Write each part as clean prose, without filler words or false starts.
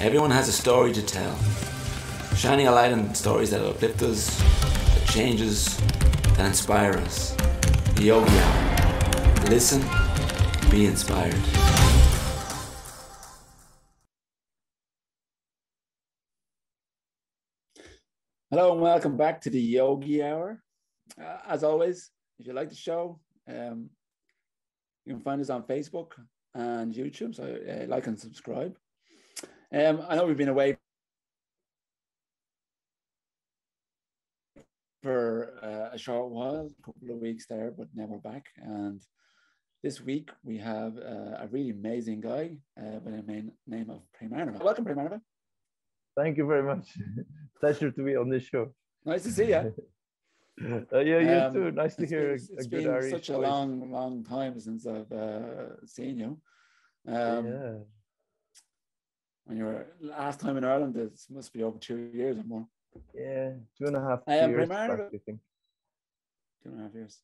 Everyone has a story to tell, shining a light on stories that uplift us, that change us, that inspire us. The Yogi Hour. Listen, be inspired. Hello and welcome back to the Yogi Hour. As always, if you like the show, you can find us on Facebook and YouTube, so like and subscribe. I know we've been away for a short while, a couple of weeks there, but now we're back. And this week we have a really amazing guy by the name of Prema. Welcome, Prema. Thank you very much. Pleasure to be on this show. Nice to see you. You too. Nice to hear it's a good been Irish such a voice. long time since I've seen you. Yeah. When you were last time in Ireland, it must be over 2 years or more. Yeah, 2.5 years back, I think. 2.5 years.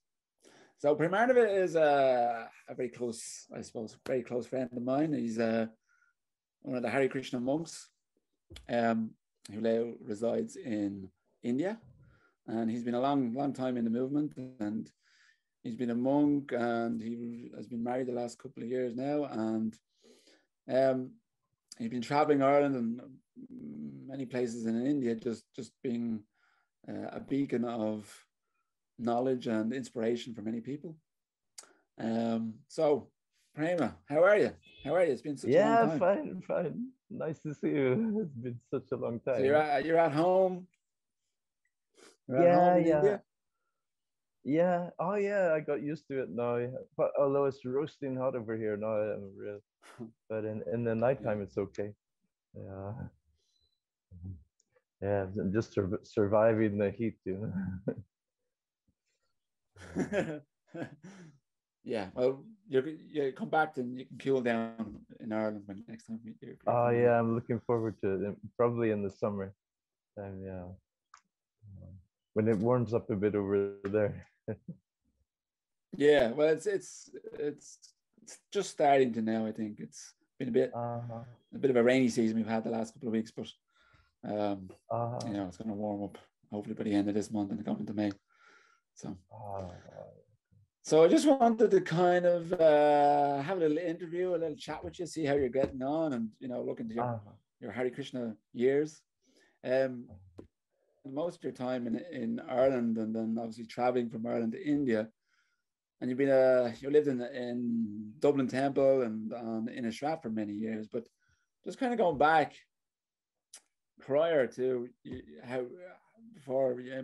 So Prema is a very close, I suppose, very close friend of mine. He's one of the Hare Krishna monks who now resides in India. And he's been a long time in the movement, and he's been a monk, and he has been married the last couple of years now. And he's been traveling Ireland and many places in India, just being a beacon of knowledge and inspiration for many people. So, Prema, how are you? It's been such a long time. Fine. Nice to see you. It's been such a long time. So you're at home. Yeah. Oh yeah, I got used to it now. But although it's roasting hot over here now, I'm real. But in the nighttime, it's okay. Yeah, just surviving the heat, you know. Yeah, well, you come back and you can cool down in Ireland when next time you're Oh yeah, I'm looking forward to it. Probably in the summer. Yeah. When it warms up a bit over there. Yeah, well, it's just starting to now. I think it's been a bit of a rainy season we've had the last couple of weeks, but you know, it's going to warm up hopefully by the end of this month and come into May. So I just wanted to kind of have a little interview, a little chat with you, see how you're getting on, and you know, look into your Hare Krishna years. Most of your time in Ireland, and then obviously traveling from Ireland to India, and you've been you lived in Dublin Temple and in Ashrat for many years. But just kind of going back prior to how before you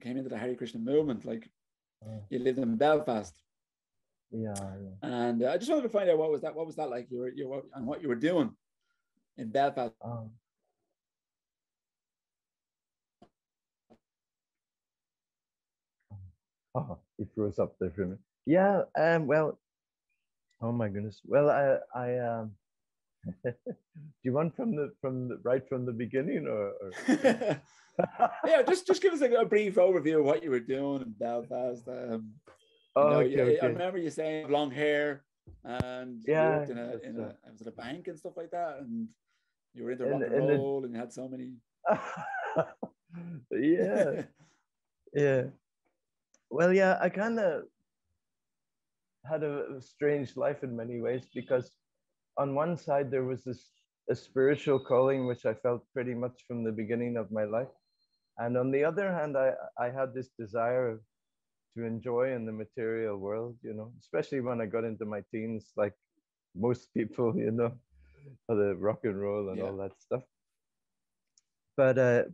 came into the Hare Krishna movement, like you lived in Belfast. Yeah. And I just wanted to find out what was that like? You were and what you were doing in Belfast. It froze up there for me. Yeah. Well. Oh my goodness. Well, I do you want from the beginning or? Yeah, just give us a brief overview of what you were doing in Belfast. Okay. I remember you saying long hair, and you worked in a bank and stuff like that, and you were into rock and roll, and you had so many. Yeah. Well, yeah, I kind of had a strange life in many ways, because on one side there was a spiritual calling which I felt pretty much from the beginning of my life, and on the other hand I had this desire to enjoy in the material world, you know, especially when I got into my teens, like most people, you know, the rock and roll and all that stuff. But I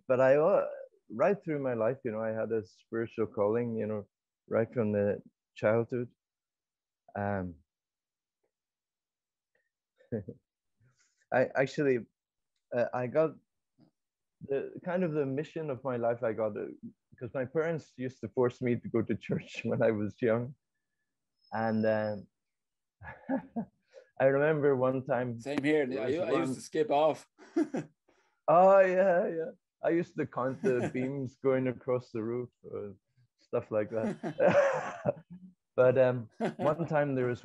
right through my life, you know, I had a spiritual calling, you know, right from the childhood. I got the mission of my life. I got because my parents used to force me to go to church when I was young, and I remember one time. Same here. I used to skip off. Oh yeah. I used to count the beams going across the roof, stuff like that. But one time there was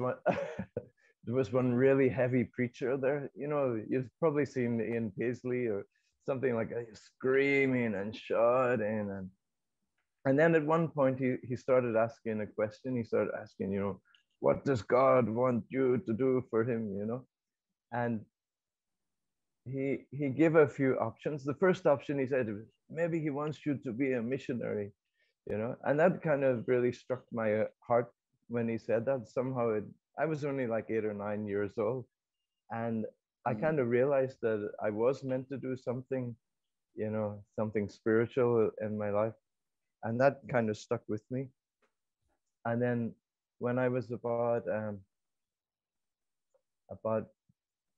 there was one really heavy preacher there. You know, you've probably seen Ian Paisley or something like that, screaming and shouting. And then at one point, he started asking a question. He started asking, you know, what does God want you to do for him, you know? And he gave a few options. The first option he said, maybe he wants you to be a missionary, you know? And that kind of really struck my heart when he said that. Somehow I was only like 8 or 9 years old. And I kind of realized that I was meant to do something, you know, something spiritual in my life. And that kind of stuck with me. And then when I was about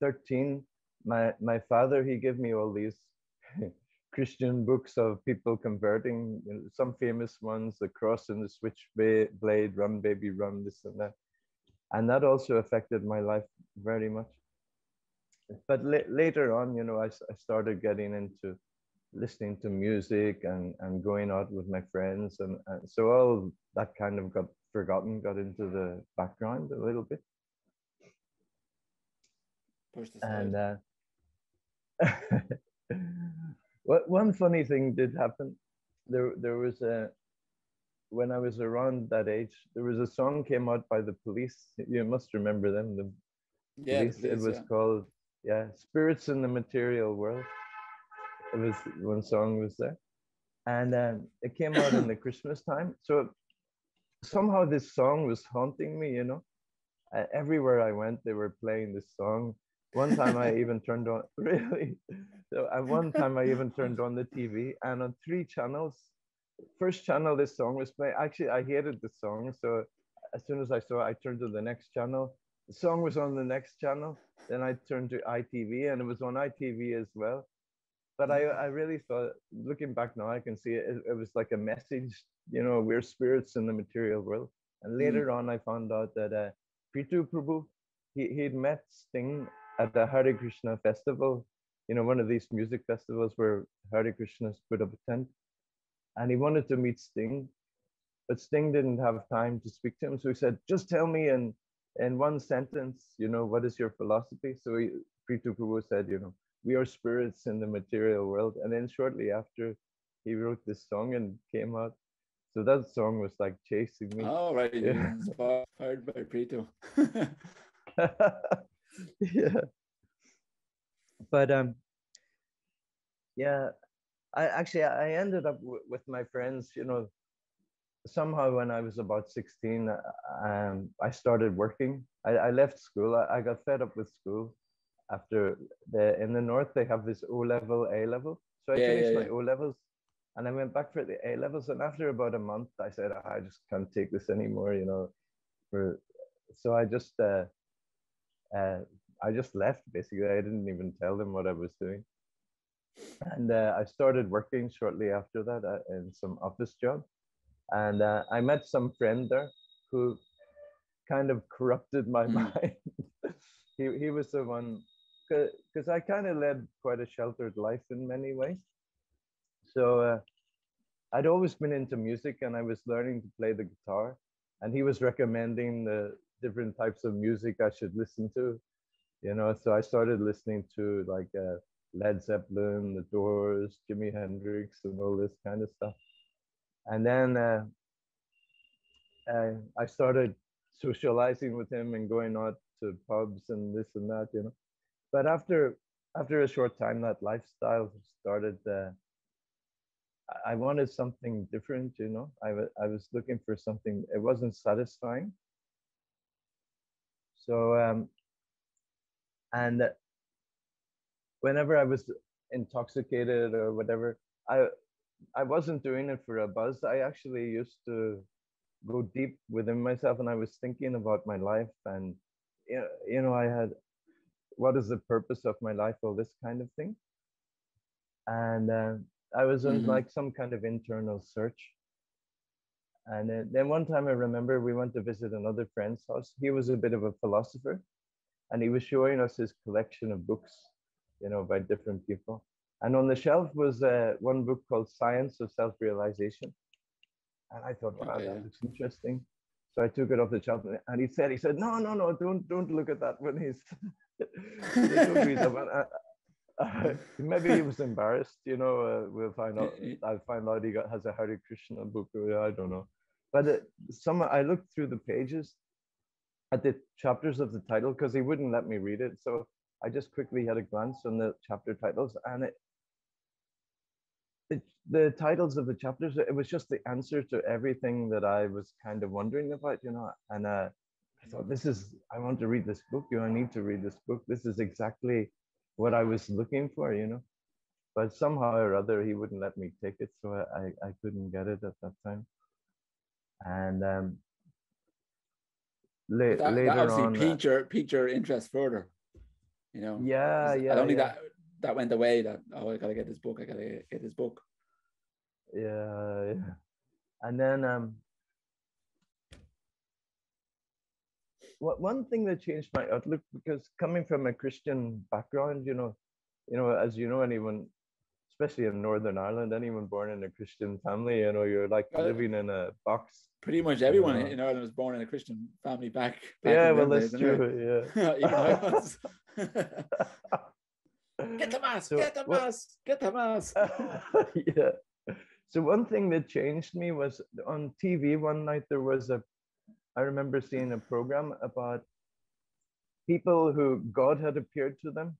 13, my father, he gave me all these Christian books of people converting, you know, some famous ones, The Cross and the Switchblade, Run Baby Run, this and that. And that also affected my life very much. But later on, you know, I started getting into listening to music and going out with my friends. And so all that kind of got forgotten, got into the background a little bit. Pushed aside. And one funny thing did happen. There was when I was around that age, there was a song came out by the Police. You must remember them, the Police. It was called, Spirits in the Material World. It was, one song was there. And it came out in the Christmas time. So somehow this song was haunting me, you know. Everywhere I went, they were playing this song. One time I even turned on, really? So at one time I even turned on the TV, and on 3 channels, first channel this song was playing. Actually, I hated the song. So as soon as I saw it, I turned to the next channel. The song was on the next channel. Then I turned to ITV, and it was on ITV as well. But I really thought, looking back now, I can see it was like a message, you know, we're spirits in the material world. And later on, I found out that Prabhu, he'd met Sting at the Hare Krishna festival, you know, one of these music festivals where Hare Krishnas put up a tent. And he wanted to meet Sting, but Sting didn't have time to speak to him. So he said, just tell me in one sentence, you know, what is your philosophy? So Prabhu said, you know, we are spirits in the material world. And then shortly after, he wrote this song and came out. So that song was like chasing me. Oh, right. Yeah. Inspired by Preto. Yeah. But yeah, I ended up with my friends, you know, somehow when I was about 16, I started working. I left school. I got fed up with school. After in the north, they have this O-level, A-level. So I finished my O-levels and I went back for the A-levels. And after about a month, I said, I just can't take this anymore, you know. So I just left, basically. I didn't even tell them what I was doing. And I started working shortly after that in some office job. And I met some friend there who kind of corrupted my mind. He was the one, because I kind of led quite a sheltered life in many ways. So I'd always been into music, and I was learning to play the guitar. And he was recommending the different types of music I should listen to, you know. So I started listening to like Led Zeppelin, The Doors, Jimi Hendrix, and all this kind of stuff. And then I started socializing with him and going out to pubs and this and that, you know. But after a short time, that lifestyle started. I wanted something different, you know. I was looking for something. It wasn't satisfying. So and whenever I was intoxicated or whatever, I wasn't doing it for a buzz. I actually used to go deep within myself, and I was thinking about my life, and you know, I had, what is the purpose of my life, all this kind of thing. And I was on like some kind of internal search. And then one time I remember we went to visit another friend's house. He was a bit of a philosopher, and he was showing us his collection of books, you know, by different people. And on the shelf was one book called Science of Self-Realization. And I thought, wow, that looks interesting. So I took it off the shelf, and he said, no, no, no, don't look at that one. Don't read that one. Maybe he was embarrassed, you know. We'll find out. I'll find out has a Hare Krishna book. I don't know. But I looked through the pages at the chapters of the title because he wouldn't let me read it. So I just quickly had a glance on the chapter titles, and the titles of the chapters, it was just the answer to everything that I was kind of wondering about, you know. And I thought, I want to read this book. I need to read this book. This is exactly what I was looking for, you know. But somehow or other, he wouldn't let me take it, so I couldn't get it at that time. And that later obviously on, piqued your interest further, you know. Yeah, I don't think yeah. that went away. That I gotta get this book. I gotta get this book. Yeah. And then one thing that changed my outlook, because coming from a Christian background, you know, as you know, anyone, especially in Northern Ireland, anyone born in a Christian family, you know, you're like living in a box. Pretty much everyone in Ireland was born in a Christian family back yeah, in well, days, that's anyway. true. Yeah, even I was. Get the mass, get the mass, get the mass. Yeah. So one thing that changed me was on TV one night, I remember seeing a program about people who God had appeared to them,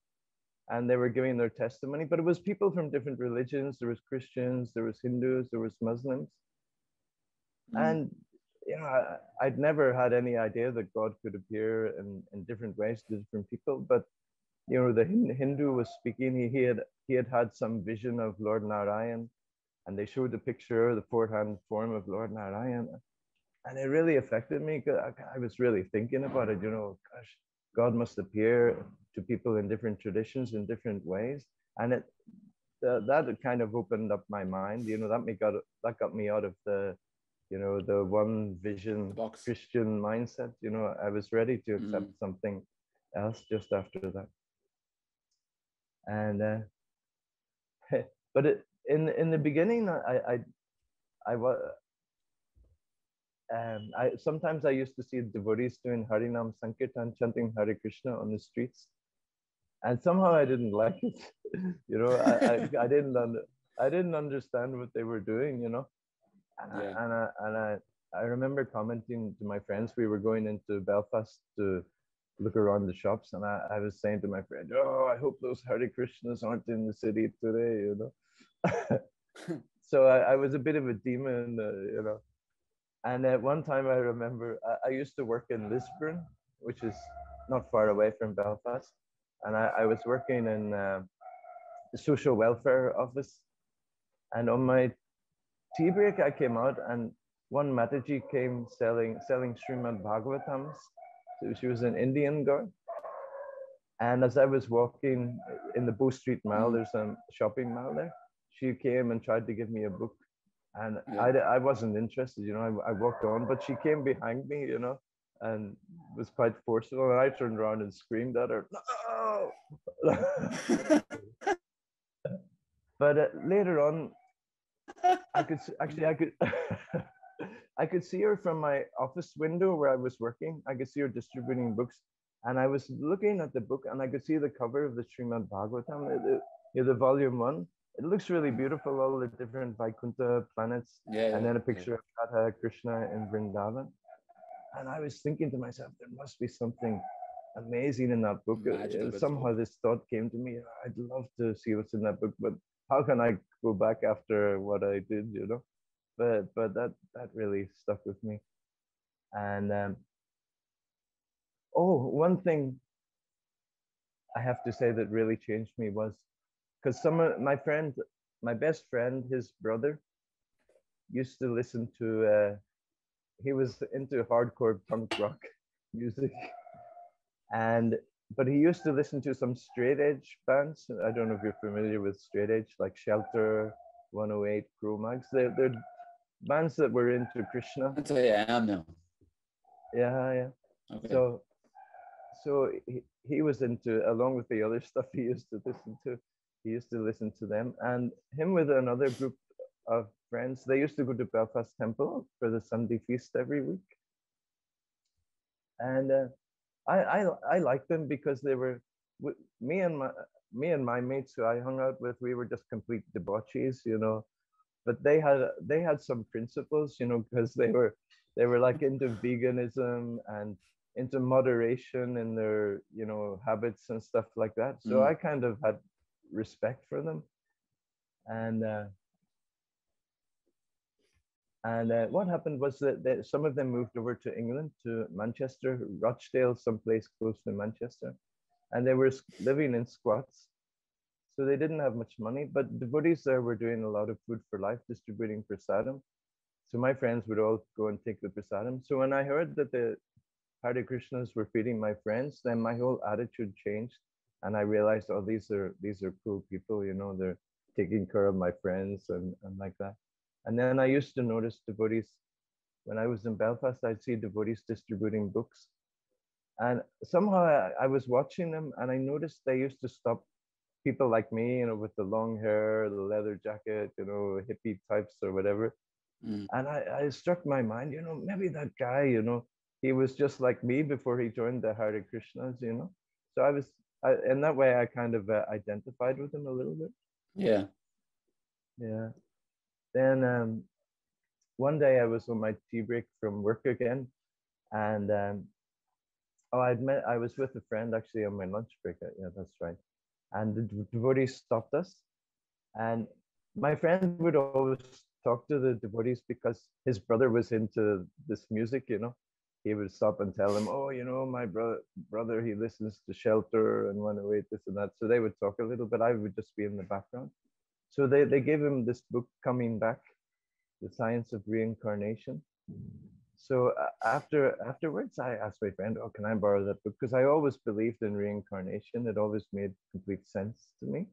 and they were giving their testimony, but it was people from different religions. There was Christians, there was Hindus, there was Muslims. And, you know, I'd never had any idea that God could appear in different ways to different people. But, you know, the Hindu was speaking, he had some vision of Lord Narayan, and they showed the picture, the four-hand form of Lord Narayan. And it really affected me, because I was really thinking about it, you know, gosh, God must appear to people in different traditions in different ways. And that kind of opened up my mind, you know. That got me out of the, you know, the one vision Christian mindset. You know, I was ready to accept something else just after that. And but in the beginning, sometimes I used to see devotees doing Harinam Sankirtan, chanting Hare Krishna on the streets, and somehow I didn't like it. You know, I didn't understand what they were doing. You know, and I remember commenting to my friends. We were going into Belfast to look around the shops, and I was saying to my friend, "Oh, I hope those Hare Krishnas aren't in the city today." You know, so I was a bit of a demon, you know. And at one time, I remember I used to work in Lisburn, which is not far away from Belfast. And I was working in the social welfare office. And on my tea break, I came out, and one Mataji came selling Srimad Bhagavatams. So she was an Indian girl. And as I was walking in the Bow Street Mall, there's a shopping mall there. She came and tried to give me a book. And I wasn't interested, you know. I walked on, but she came behind me, you know, and was quite forceful. And I turned around and screamed at her, "No!" But later on, I could I could see her from my office window where I was working. I could see her distributing books, and I was looking at the book, and I could see the cover of the Srimad Bhagavatam, the volume 1. It looks really beautiful, all the different Vaikuntha planets, and then a picture of Radha Krishna in Vrindavan. And I was thinking to myself, there must be something amazing in that book. Somehow this thought came to me, I'd love to see what's in that book, but how can I go back after what I did, you know? But that really stuck with me. And one thing I have to say that really changed me was, because some of my best friend, his brother, used to listen to, he was into hardcore punk rock music, but he used to listen to some straight edge bands. I don't know if you're familiar with straight edge, like Shelter, 108, Premas. They're bands that were into Krishna. That's what I am now. Yeah. Okay. So he was into, along with the other stuff he used to listen to them, and him with another group of friends, they used to go to Belfast Temple for the Sunday feast every week. And I liked them because they were me and my mates who I hung out with. We were just complete debauchees, you know. But they had some principles, you know, because they were like into veganism and into moderation in their, you know, habits and stuff like that. So I kind of had respect for them. And what happened was that some of them moved over to England, to Manchester, Rochdale, someplace close to Manchester, and they were living in squats. So they didn't have much money, but devotees there were doing a lot of food for life, distributing prasadam. So my friends would all go and take the prasadam. So when I heard that the Hare Krishnas were feeding my friends, then my whole attitude changed, and I realized, oh, these are cool people, you know, they're taking care of my friends and like that. And then I used to notice devotees when I was in Belfast. I'd see devotees distributing books, and somehow I was watching them, and I noticed they used to stop people like me, you know, with the long hair, the leather jacket, you know, hippie types or whatever. And I struck my mind, you know, maybe that guy, you know, he was just like me before he joined the Hare Krishnas, you know. So in that way, I kind of identified with him a little bit. Yeah. Yeah. Then one day I was on my tea break from work again, and I was with a friend actually on my lunch break. Yeah, that's right. And the devotees stopped us, and my friend would always talk to the devotees because his brother was into this music, you know. He would stop and tell them, oh, you know, my brother, he listens to Shelter and 108, this and that. So they would talk a little bit. I would just be in the background. So they gave him this book, Coming Back, The Science of Reincarnation. So afterwards, I asked my friend, oh, can I borrow that book? Because I always believed in reincarnation. It always made complete sense to me.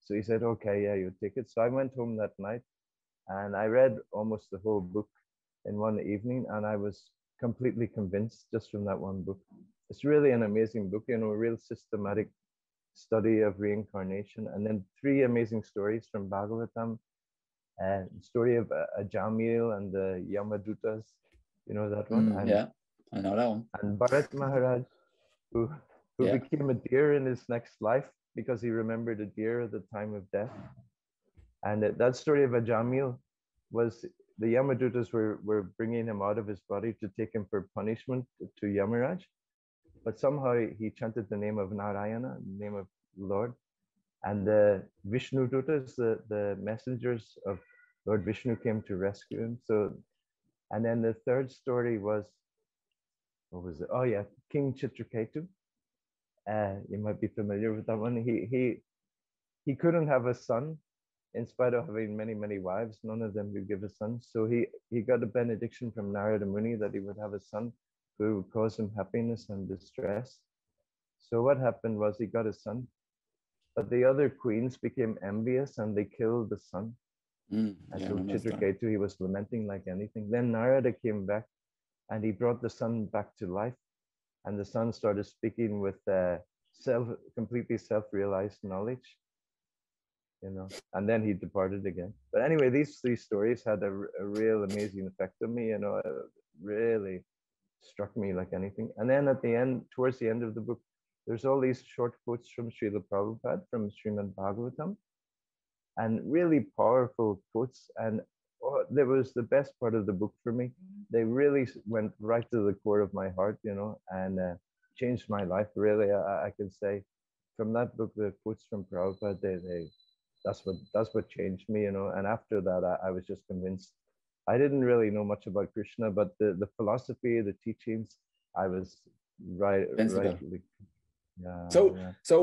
So he said, okay, yeah, you take it. So I went home that night and I read almost the whole book in one evening, and I was completely convinced just from that one book. It's really an amazing book, you know, a real systematic study of reincarnation. And then 3 amazing stories from Bhagavatam. Story of Jamil and the Yamadutas, you know that one? And, yeah, I know that one. And Bharat Maharaj, who became a deer in his next life because he remembered a deer at the time of death. And that story of Ajamil was the Yamadutas were bringing him out of his body to take him for punishment to Yamaraj. But somehow he chanted the name of Narayana, the name of Lord. And the Vishnu Dutas, the messengers of Lord Vishnu, came to rescue him. So, and then the third story was, what was it? Oh yeah, King Chitraketu. You might be familiar with that one. He couldn't have a son, in spite of having many wives. None of them could give a son. So he got a benediction from Narada Muni that he would have a son who would cause him happiness and distress. So what happened was he got a son, but the other queens became envious and they killed the son. And so Chitraketu, he was lamenting like anything. Then Narada came back and he brought the son back to life. And the son started speaking with completely self-realized knowledge, you know, and then he departed again. But anyway, these 3 stories had a real amazing effect on me, you know, it really struck me like anything. And then at the end, towards the end of the book, there's all these short quotes from Srila Prabhupada from Srimad Bhagavatam, and really powerful quotes. And that was the best part of the book for me. They really went right to the core of my heart, you know, and changed my life. Really, I can say, from that book, the quotes from Prabhupada, that's what changed me, you know. And after that, I was just convinced. I didn't really know much about Krishna, but the philosophy, the teachings, I was right. Yeah. So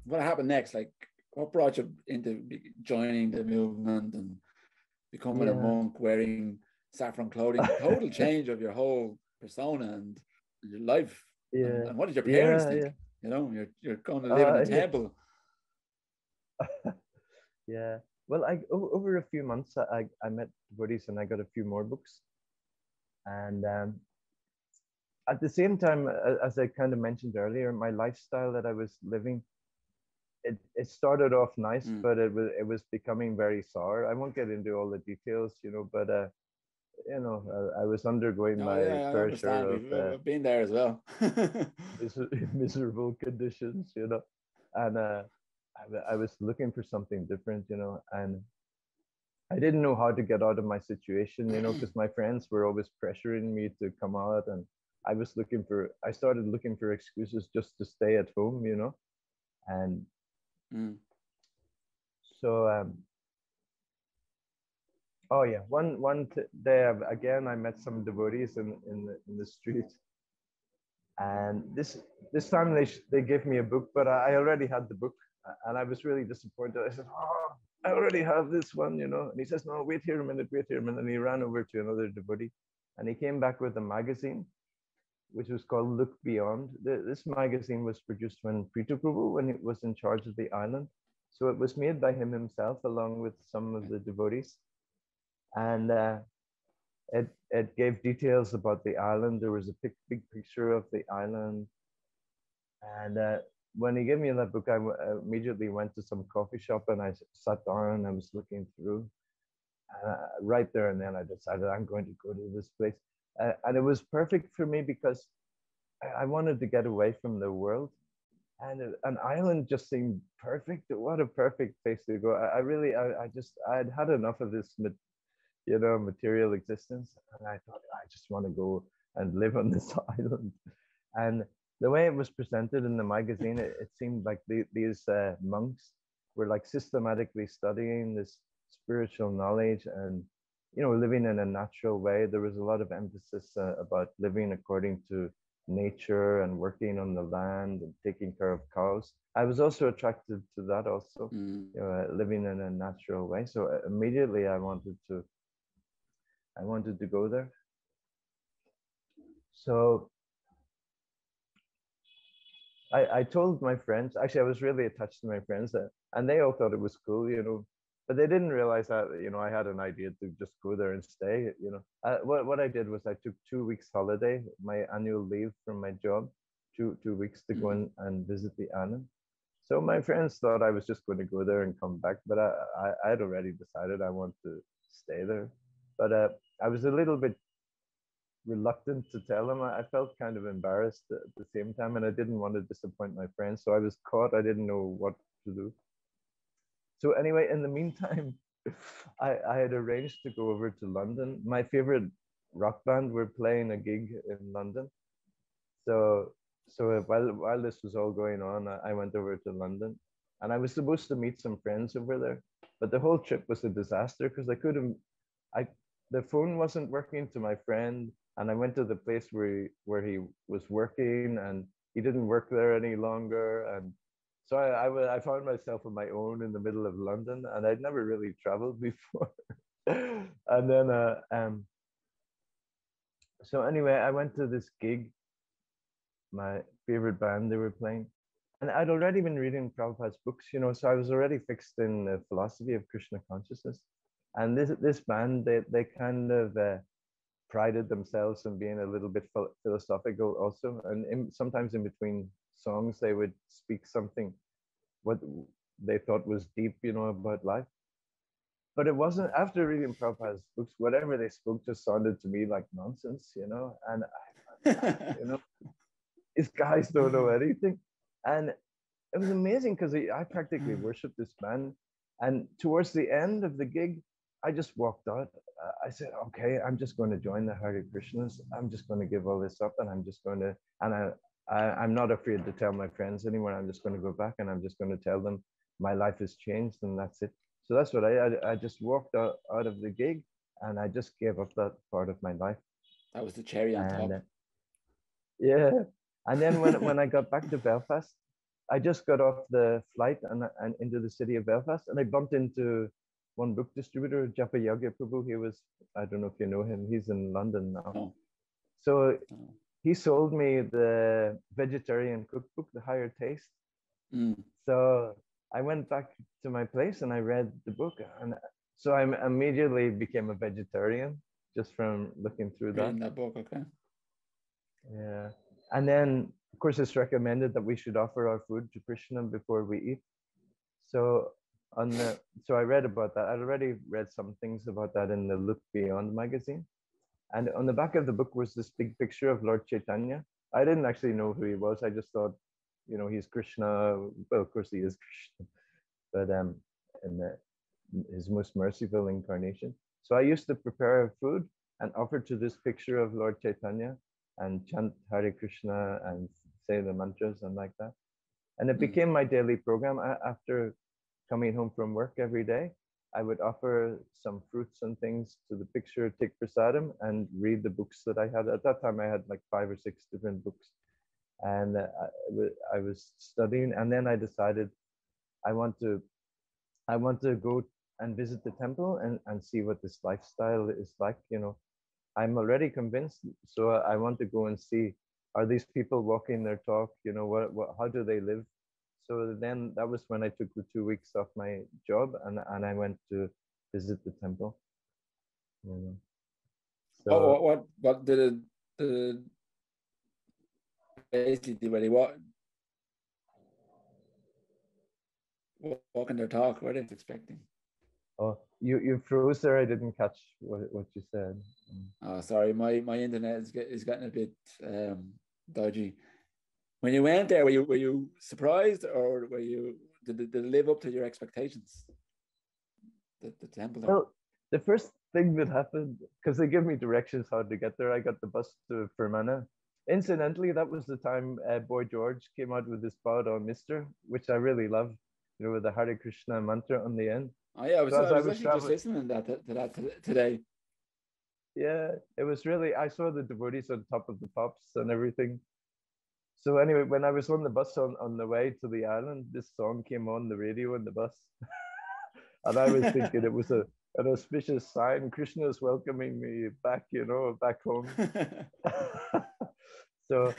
what happened next? Like, what brought you into joining the movement and becoming a monk wearing saffron clothing? Total change of your whole persona and your life. Yeah. And what did your parents think? You know, you're going to live in a temple. Yeah. Well, over a few months, I met devotees and I got a few more books. And at the same time, as I kind of mentioned earlier, my lifestyle that I was living, it started off nice, but it was becoming very sour. I won't get into all the details, you know, but you know, I was undergoing Oh my yeah, I fair share understand. of We've been there as well. miserable conditions, you know, and I was looking for something different, you know, and I didn't know how to get out of my situation, you know, because my friends were always pressuring me to come out, and I started looking for excuses just to stay at home, you know, and Mm. so oh yeah, day again I met some devotees in the street, and this time they gave me a book, but I already had the book, and I was really disappointed. I said, "Oh, I already have this one, you know." And he says, "No, wait here a minute, wait here a minute." And he ran over to another devotee, and he came back with a magazine which was called Look Beyond. This magazine was produced when Prabhu, when he was in charge of the island. So it was made by him himself along with some of the devotees, and it gave details about the island. There was a big picture of the island, and when he gave me that book, I immediately went to some coffee shop and I sat down and I was looking through. Right there and then, I decided I'm going to go to this place, and it was perfect for me because I wanted to get away from the world, and an island just seemed perfect. What a perfect place to go! I really, I just, I'd had enough of this, you know, material existence, and I thought I just want to go and live on this island. And the way it was presented in the magazine, it seemed like these monks were like systematically studying this spiritual knowledge and, you know, living in a natural way. There was a lot of emphasis about living according to nature and working on the land and taking care of cows. I was also attracted to that also, Mm. you know, living in a natural way. So immediately I wanted to go there. So I told my friends, actually, I was really attached to my friends, and they all thought it was cool, you know, but they didn't realize that, you know, I had an idea to just go there and stay, you know. What I did was I took 2 weeks holiday, my annual leave from my job, two weeks to go Mm. and visit the island. So my friends thought I was just going to go there and come back, but I had already decided I want to stay there. But I was a little bit reluctant to tell him. I felt kind of embarrassed at the same time, and I didn't want to disappoint my friends. So I was caught. I didn't know what to do. So anyway, in the meantime, I had arranged to go over to London. My favorite rock band were playing a gig in London. So while this was all going on, I went over to London, and I was supposed to meet some friends over there, but the whole trip was a disaster because I the phone wasn't working to my friend, and I went to the place where he was working, and he didn't work there any longer, and so I found myself on my own in the middle of London, and I'd never really traveled before, and then so anyway, I went to this gig, my favorite band they were playing. And I'd already been reading Prabhupada's books, you know, so I was already fixed in the philosophy of Krishna consciousness. And this band, they kind of prided themselves on being a little bit philosophical also. And sometimes in between songs, they would speak something what they thought was deep, you know, about life. But it wasn't, after reading Prabhupada's books, whatever they spoke just sounded to me like nonsense, you know. And you know, these guys don't know anything. And it was amazing because I practically worshipped this band. And towards the end of the gig, I just walked out. I said, okay, I'm just going to join the Hare Krishnas. I'm just going to give all this up, and I'm just going to, and I'm not afraid to tell my friends anymore. I'm just going to go back and I'm just going to tell them my life has changed and that's it. So that's what I just walked out of the gig, and I just gave up that part of my life. That was the cherry on And top. yeah. And then when I got back to Belfast, I just got off the flight and into the city of Belfast, and I bumped into one book distributor, Japa Yagya Prabhu. He was, I don't know if you know him, he's in London now. No, So no. he sold me the vegetarian cookbook, The Higher Taste. Mm. So I went back to my place and I read the book, and so I immediately became a vegetarian just from looking through that. Reading that book, okay. Yeah. And then, of course, it's recommended that we should offer our food to Krishna before we eat. So so I read about that. I'd already read some things about that in the Look Beyond magazine. And on the back of the book was this big picture of Lord Chaitanya. I didn't actually know who he was. I just thought, you know, he's Krishna. Well, of course he is Krishna, but in his most merciful incarnation. So I used to prepare food and offer to this picture of Lord Chaitanya and chant Hare Krishna and say the mantras and like that. And it became my daily program. After coming home from work every day, I would offer some fruits and things to the picture, take prasadam, and read the books that I had. At that time, I had like 5 or 6 different books. And I was studying, and then I decided I want to go and visit the temple and see what this lifestyle is like. You know, I'm already convinced, so I want to go and see, are these people walking their talk? You know, how do they live? So then that was when I took the 2 weeks off my job and I went to visit the temple. You know. So what did it basically do? Really, walking their talk? What are they expecting? Oh, you froze there. I didn't catch what you said. Oh, sorry, my internet is getting a bit dodgy. When you went there, were you surprised, or did it live up to your expectations? The temple there? Well, the first thing that happened, because they give me directions how to get there, I got the bus to Prema. Incidentally, that was the time Boy George came out with this Bow Down Mister, which I really love, you know, with the Hare Krishna mantra on the end. Oh yeah, I was actually just listening to that today. Yeah, it was really, I saw the devotees on top of the pops and everything. So anyway, when I was on the bus on the way to the island, this song came on the radio in the bus. And I was thinking it was an auspicious sign. Krishna is welcoming me back, you know, back home. so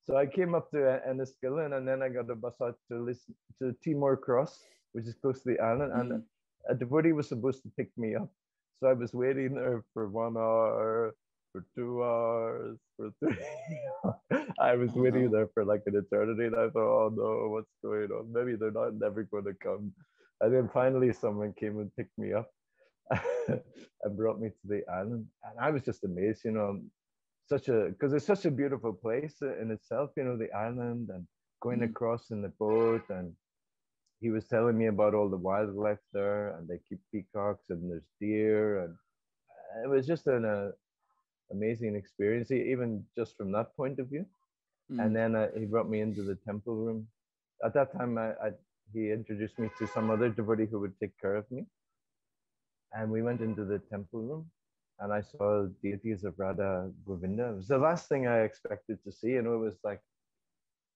so I came up to Enniskillen, and then I got a bus out to listen to Timor Cross, which is close to the island. And a devotee was supposed to pick me up. So I was waiting there for 1 hour, for 2 hours, for 3 hours. I was waiting there for like an eternity, and I thought, oh no, what's going on? Maybe they're never going to come. And then finally someone came and picked me up and brought me to the island. And I was just amazed, you know, because it's such a beautiful place in itself, you know, the island, and going across in the boat. And he was telling me about all the wildlife there, and they keep peacocks and there's deer, and it was just an amazing experience, even just from that point of view. And then he brought me into the temple room. At that time, he introduced me to some other devotee who would take care of me. And we went into the temple room, and I saw deities of Radha Govinda. It was the last thing I expected to see. You know, it was like,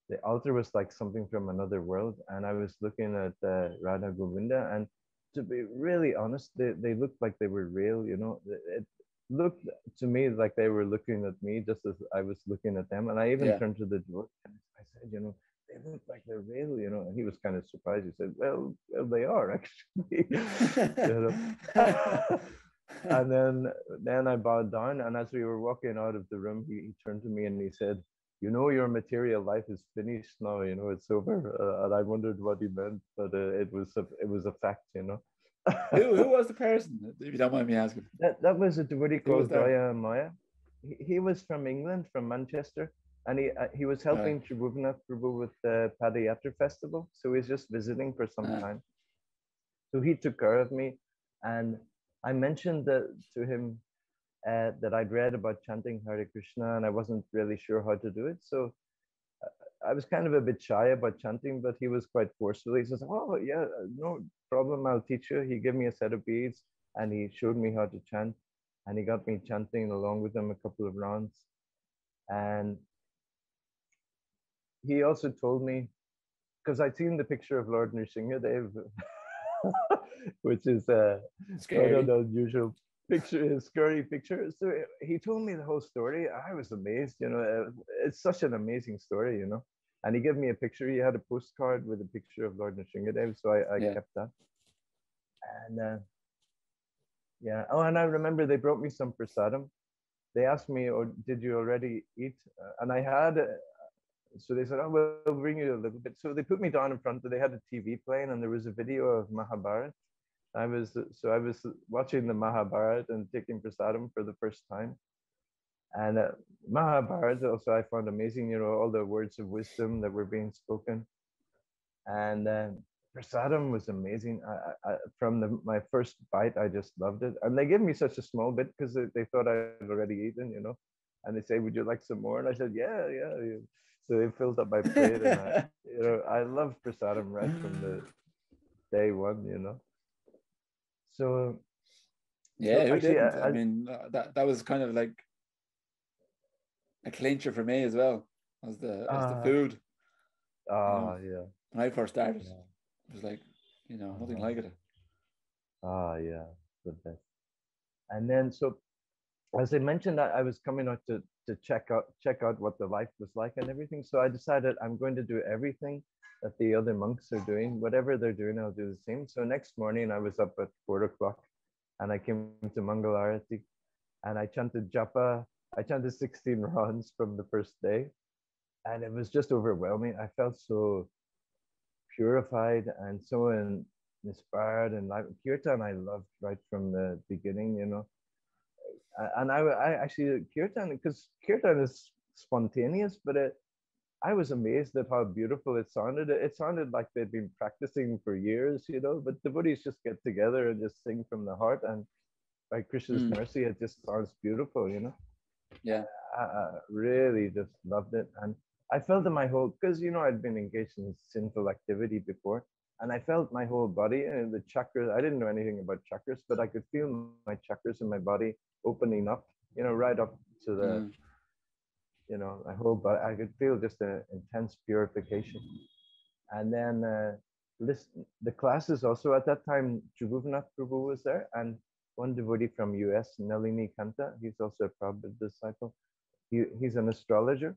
the altar was like something from another world. And I was looking at Radha Govinda, and to be really honest, they looked like they were real, you know. It looked to me like they were looking at me just as I was looking at them. And I even turned to the devotee and I said, you know, they look like they're real, you know. And he was kind of surprised. He said, well they are actually. You know? And then I bowed down, and as we were walking out of the room, he turned to me and he said, you know, your material life is finished now, you know, it's over. And I wondered what he meant, but it was a fact, you know. Who was the person, if you don't mind me asking? That was a devotee called Daya Maya. He was from England, from Manchester, and he was helping Tribhuvannath Prabhu with the Padayatra festival. So he's just visiting for some time. So he took care of me, and I mentioned to him that I'd read about chanting Hare Krishna, and I wasn't really sure how to do it. So I was kind of a bit shy about chanting, but he was quite forceful. He says, oh yeah, no problem, I'll teach you. He gave me a set of beads and he showed me how to chant, and he got me chanting along with him a couple of rounds. And he also told me, because I'd seen the picture of Lord Nrsimhadev, which is an unusual picture, a scary picture. So he told me the whole story. I was amazed, you know. It's such an amazing story, you know. And he gave me a picture. He had a postcard with a picture of Lord Nrsimhadev, so I kept that. And yeah. Oh, and I remember they brought me some prasadam. They asked me, "Oh, did you already eat?" And I had. So they said, "Oh, we'll bring you a little bit." So they put me down in front. They had a TV playing, and there was a video of Mahabharata. I was watching the Mahabharata and taking prasadam for the first time. And Mahabharata also I found amazing, you know, all the words of wisdom that were being spoken. And prasadam was amazing. From my first bite, I just loved it. And they gave me such a small bit because they thought I'd already eaten, you know. And they say, "Would you like some more?" And I said, "Yeah, yeah." Yeah. So they filled up my plate, and you know, I loved prasadam right from the day one, you know. So, Yeah, who actually, didn't? I mean, that was kind of like a clincher for me as well as the uh, food. You know, yeah, when I first started, yeah, it was like, you know, nothing uh, like it. yeah, the best. And then, so as I mentioned, I was coming out to check out what the life was like and everything. So I decided I'm going to do everything that the other monks are doing. Whatever they're doing, I'll do the same. So next morning, I was up at 4 o'clock, and I came to Mangal Arati, and I chanted japa. I chanted 16 rounds from the first day, and it was just overwhelming. I felt so purified and so inspired, and like kirtan, I loved right from the beginning. You know, and I actually kirtan, because kirtan is spontaneous, but I was amazed at how beautiful it sounded. It sounded like they'd been practicing for years, you know. But devotees just get together and just sing from the heart, and by Krishna's Mm, mercy, it just sounds beautiful, you know. yeah, I really just loved it, and I felt in my whole, because you know I'd been engaged in sinful activity before, and I felt my whole body and the chakras. I didn't know anything about chakras, but I could feel my chakras in my body opening up, you know, right up to the, mm, you know, my whole body. I could feel just an intense purification. And then the classes also at that time, Tribhuvanath Prabhu was there, and one devotee from US, Nalini Kanta. He's also a Prabhupada disciple. He's an astrologer,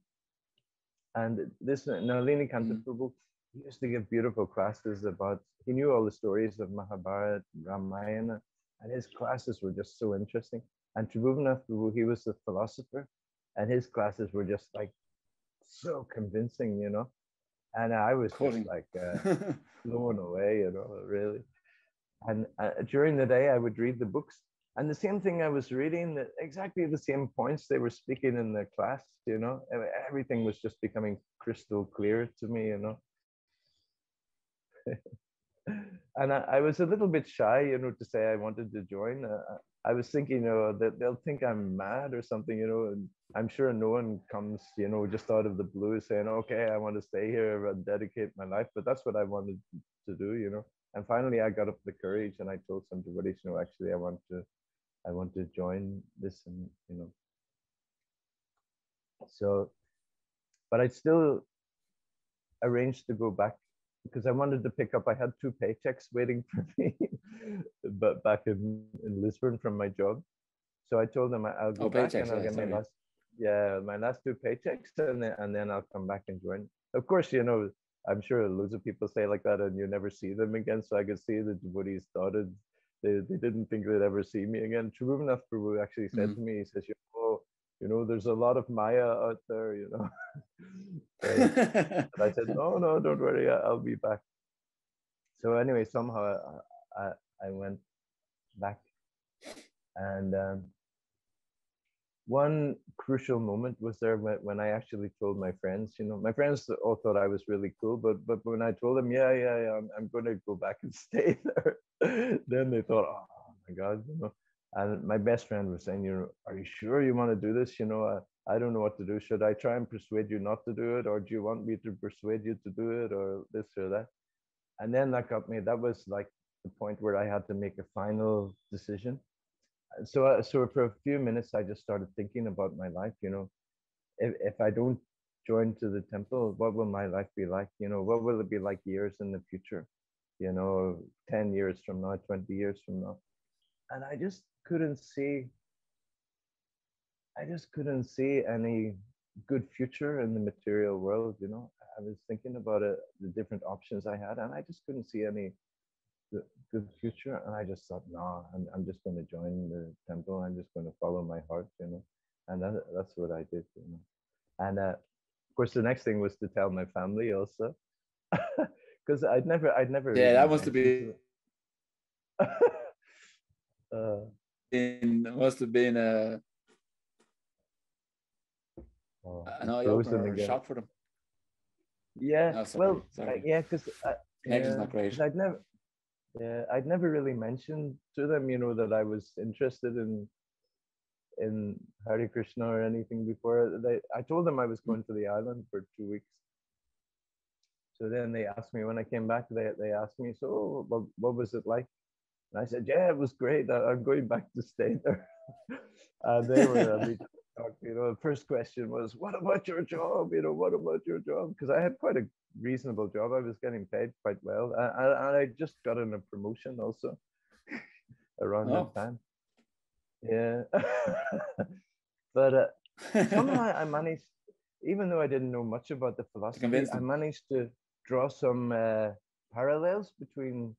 and this Nalini Kanta mm. Prabhu, he used to give beautiful classes about. He knew all the stories of Mahabharata, Ramayana, and his classes were just so interesting. And Tribhuvanath Prabhu, he was a philosopher, and his classes were just like so convincing, you know. And I was just Cutting. like blown away, you know, really. And during the day, I would read the books, and the same thing I was reading, exactly the same points they were speaking in the class, you know. Everything was just becoming crystal clear to me, you know. And I was a little bit shy, you know, to say I wanted to join. I was thinking, you know, that they'll think I'm mad or something, you know. And I'm sure no one comes, you know, just out of the blue saying, "Okay, I want to stay here and dedicate my life." But that's what I wanted to do, you know. And finally, I got up the courage and I told some devotees, you know, actually, I want to join this, and you know, so. But I still arranged to go back because I wanted to pick up. I had 2 paychecks waiting for me, but back in Lisbon from my job. So I told them I'll go Oh, back paychecks. and I'll Yeah, get my sorry. last, yeah, my last 2 paychecks, and then I'll come back and join. Of course, you know, I'm sure loads of people say like that, and you never see them again. So I could see the devotees started. They didn't think they'd ever see me again. Tribhuvannath Prabhu actually said Mm. to me, he says, "Oh, you know, there's a lot of Maya out there, you know." So but I said, "No, no, don't worry, I'll be back." So anyway, somehow I, I went back, and one crucial moment was there when I actually told my friends. You know, my friends all thought I was really cool, but when I told them, yeah, yeah, yeah, I'm going to go back and stay there, then they thought, oh my God, you know. And my best friend was saying, you know, are you sure you want to do this? You know, I don't know what to do. Should I try and persuade you not to do it, or do you want me to persuade you to do it, or this or that? And then that got me. That was like the point where I had to make a final decision. So for a few minutes, I just started thinking about my life. You know, if I don't join to the temple, what will my life be like? You know, what will it be like years in the future? You know, 10 years from now, 20 years from now, and I just couldn't see any good future in the material world. You know, I was thinking about it, the different options I had, and I just couldn't see any good future. And I just thought, no, I'm just going to join the temple. I'm just going to follow my heart, you know. And that's what I did, you know. And of course, the next thing was to tell my family also, because I'd never Yeah, really that must have mentioned to been them. It must have been an It's eye frozen opener or a again. shock for them. Yeah, Oh, sorry, well, sorry. yeah, because Connection's not great. I'd never really mentioned to them, that I was interested in Hare Krishna or anything before. I told them I was going to the island for 2 weeks. So then they asked me when I came back. They asked me, so what was it like? And I said, yeah, it was great. I'm going back to stay there. And they were a bit shocked. The first question was, what about your job? What about your job? Because I had quite a reasonable job. I was getting paid quite well. And I just got in a promotion also around that time. Yeah. But somehow I managed, even though I didn't know much about the philosophy, I managed to draw some parallels between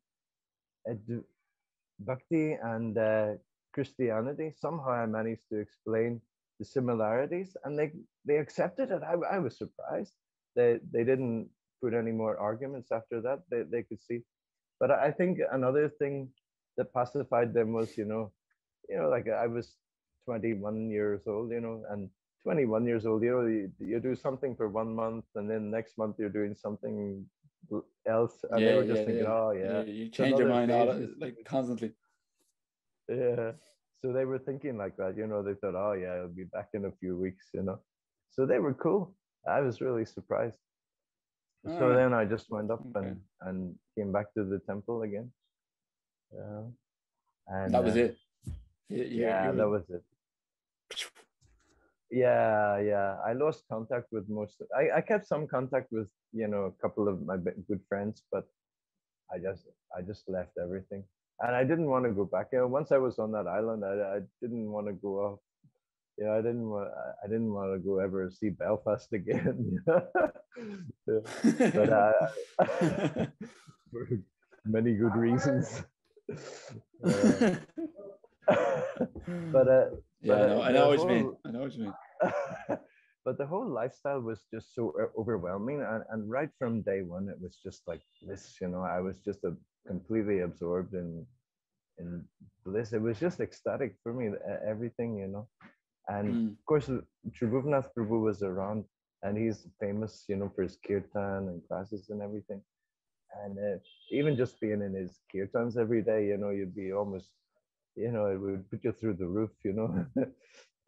Bhakti and Christianity. Somehow I managed to explain the similarities, and they accepted it. I was surprised. They didn't put any more arguments after that. They could see. But I think another thing that pacified them was, like I was 21 years old, and 21 years old, you do something for 1 month, and then next month you're doing something else, and they were just thinking, oh yeah, you change your mind like constantly. Yeah, so they were thinking like that, they thought, oh yeah, I'll be back in a few weeks, so they were cool. I was really surprised. So then I just went up and came back to the temple again. And that was it. That was it. Yeah. I lost contact with most. I kept some contact with a couple of my good friends, but I just left everything, and I didn't want to go back. Once I was on that island, I didn't want to go off. I didn't want to go ever see Belfast again. But for many good reasons. I know what you mean. But the whole lifestyle was just so overwhelming, and right from day one, it was just like bliss. I was just completely absorbed in bliss. It was just ecstatic for me, everything. And of course, Tribhuvnath Prabhu was around, and he's famous, for his kirtan and classes and everything. And even just being in his kirtans every day, you'd be almost, it would put you through the roof. It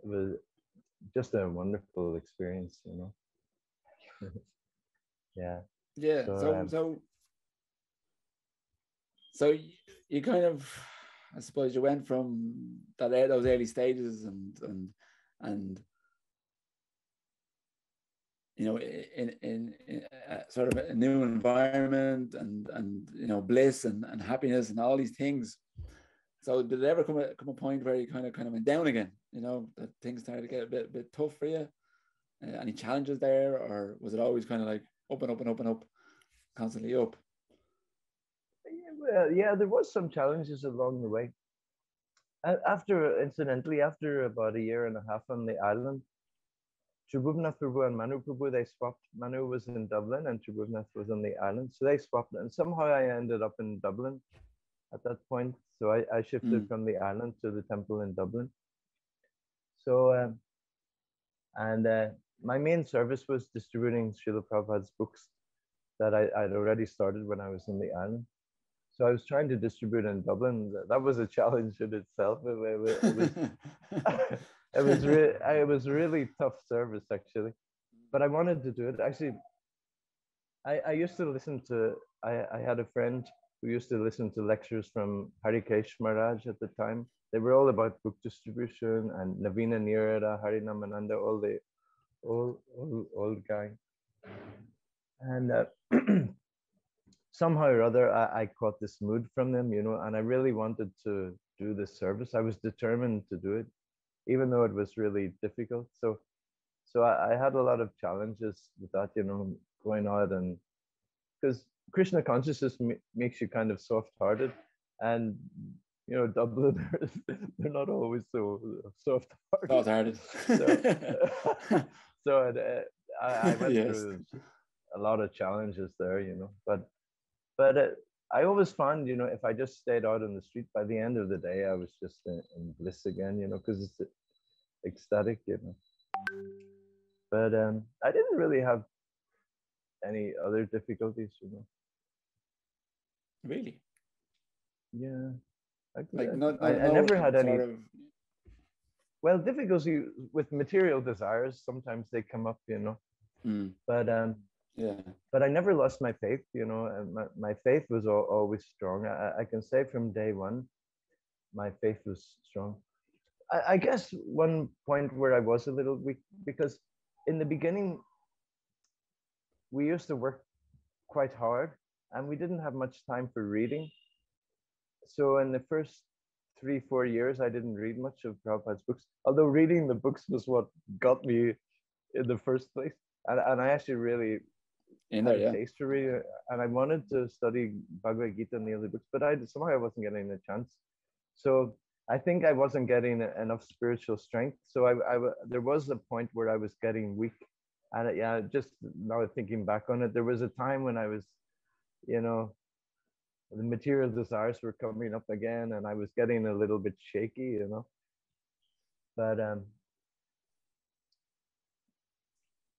was just a wonderful experience. Yeah. So you kind of, I suppose, you went from those early stages and in sort of a new environment and bliss and happiness and all these things. So did it ever come a point where you kind of went down again? That things started to get a bit tough for you? Any challenges there, or was it always kind of like up and up and up and up, constantly up? Well, yeah, there was some challenges along the way. Incidentally, after about a year and a half on the island, Tribhuvnath Prabhu and Manu Prabhu, they swapped. Manu was in Dublin and Tribhuvnath was on the island. So they swapped, and somehow I ended up in Dublin at that point. So I shifted from the island to the temple in Dublin. So, my main service was distributing Srila Prabhupada's books that I'd already started when I was in the island. So I was trying to distribute in Dublin. That was a challenge in itself. It was really tough service, actually. But I wanted to do it. Actually, I used to listen to, I had a friend who used to listen to lectures from Harikesh Maharaj at the time. They were all about book distribution, and Navina Nirada, Harinamananda, all the old guy. And somehow or other, I caught this mood from them, and I really wanted to do this service. I was determined to do it, even though it was really difficult. So I had a lot of challenges with that, going out, and because Krishna consciousness makes you kind of soft-hearted, and Dubliners, they're not always so soft-hearted. So I went through a lot of challenges there, but I always found, if I just stayed out on the street, by the end of the day, I was just in bliss again, because it's ecstatic, But I didn't really have any other difficulties. Really? Yeah, Like no, I never had any. sort of. Well, difficulty with material desires. Sometimes they come up, But Yeah. but I never lost my faith, and my faith was always strong. I can say from day one, my faith was strong. I guess one point where I was a little weak, because in the beginning, we used to work quite hard and we didn't have much time for reading. So in the first 3-4 years, I didn't read much of Prabhupada's books, although reading the books was what got me in the first place. And I actually really In had there, a yeah. taste to read, and I wanted to study Bhagavad Gita and the other books, but somehow I wasn't getting the chance. So I think I wasn't getting enough spiritual strength. So there was a point where I was getting weak, and yeah, just now thinking back on it, there was a time when I was, the material desires were coming up again, and I was getting a little bit shaky,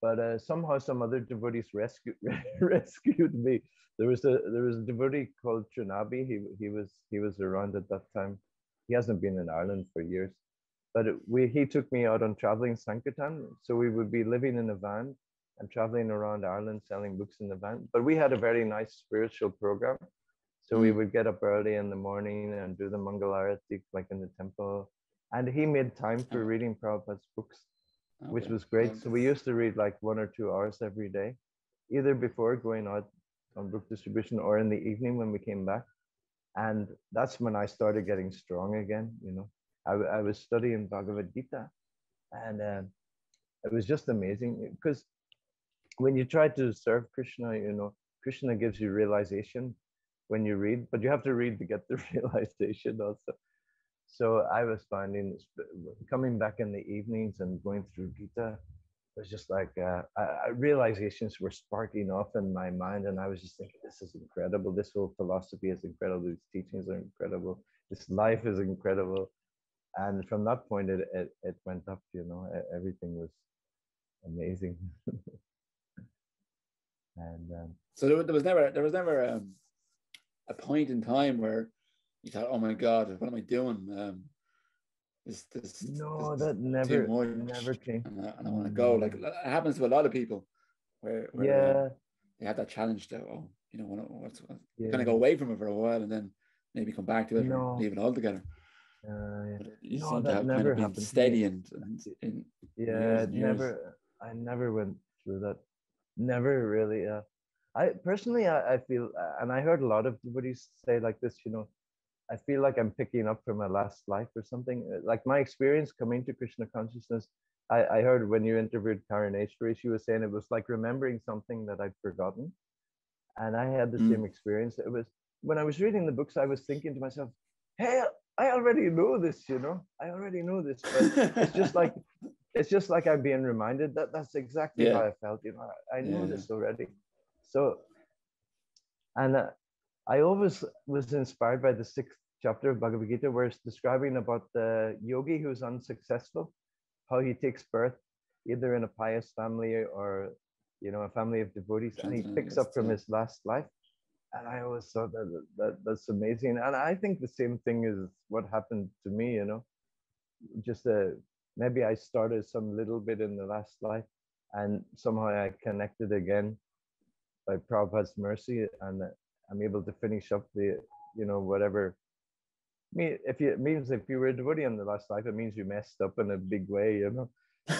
But somehow some other devotees rescued me. There was a devotee called Trinabi. He was around at that time. He hasn't been in Ireland for years, but he took me out on traveling Sankirtan. So we would be living in a van and traveling around Ireland selling books in the van. But we had a very nice spiritual program. So we would get up early in the morning and do the Mangalarati like in the temple. And he made time for reading Prabhupada's books, which was great. So we used to read like 1 or 2 hours every day, either before going out on book distribution or in the evening when we came back. And that's when I started getting strong again. I was studying Bhagavad Gita, and it was just amazing, because when you try to serve Krishna, Krishna gives you realization when you read, but you have to read to get the realization also. So I was finding coming back in the evenings and going through Gita, it was just like realizations were sparking off in my mind, and I was just thinking, this is incredible. This whole philosophy is incredible. These teachings are incredible. This life is incredible. And from that point, it went up. Everything was amazing. And so there was never a point in time where you thought, "Oh my God, what am I doing? This that never came, and I want to go." Like it happens to a lot of people, where they have that challenge to what's kind of go away from it for a while and then maybe come back to it or leave it altogether. You seem to have kind of been steady and I never went through that. Never really. I personally, I feel, and I heard a lot of devotees say like this, I feel like I'm picking up from my last life or something. Like my experience coming to Krishna consciousness, I heard when you interviewed Karaneshwari, she was saying it was like remembering something that I'd forgotten. And I had the same experience. It was when I was reading the books, I was thinking to myself, hey, I already know this, I already know this, but it's just like I'm being reminded that that's exactly how I felt. I know this already. So, and I always was inspired by the 6th chapter of Bhagavad Gita, where it's describing about the yogi who's unsuccessful, how he takes birth either in a pious family or, a family of devotees, and he picks up from his last life. And I always thought that's amazing. And I think the same thing is what happened to me, just maybe I started some little bit in the last life, and somehow I connected again by Prabhupada's mercy, and I'm able to finish up the, whatever. If you were a devotee in the last life, it means you messed up in a big way,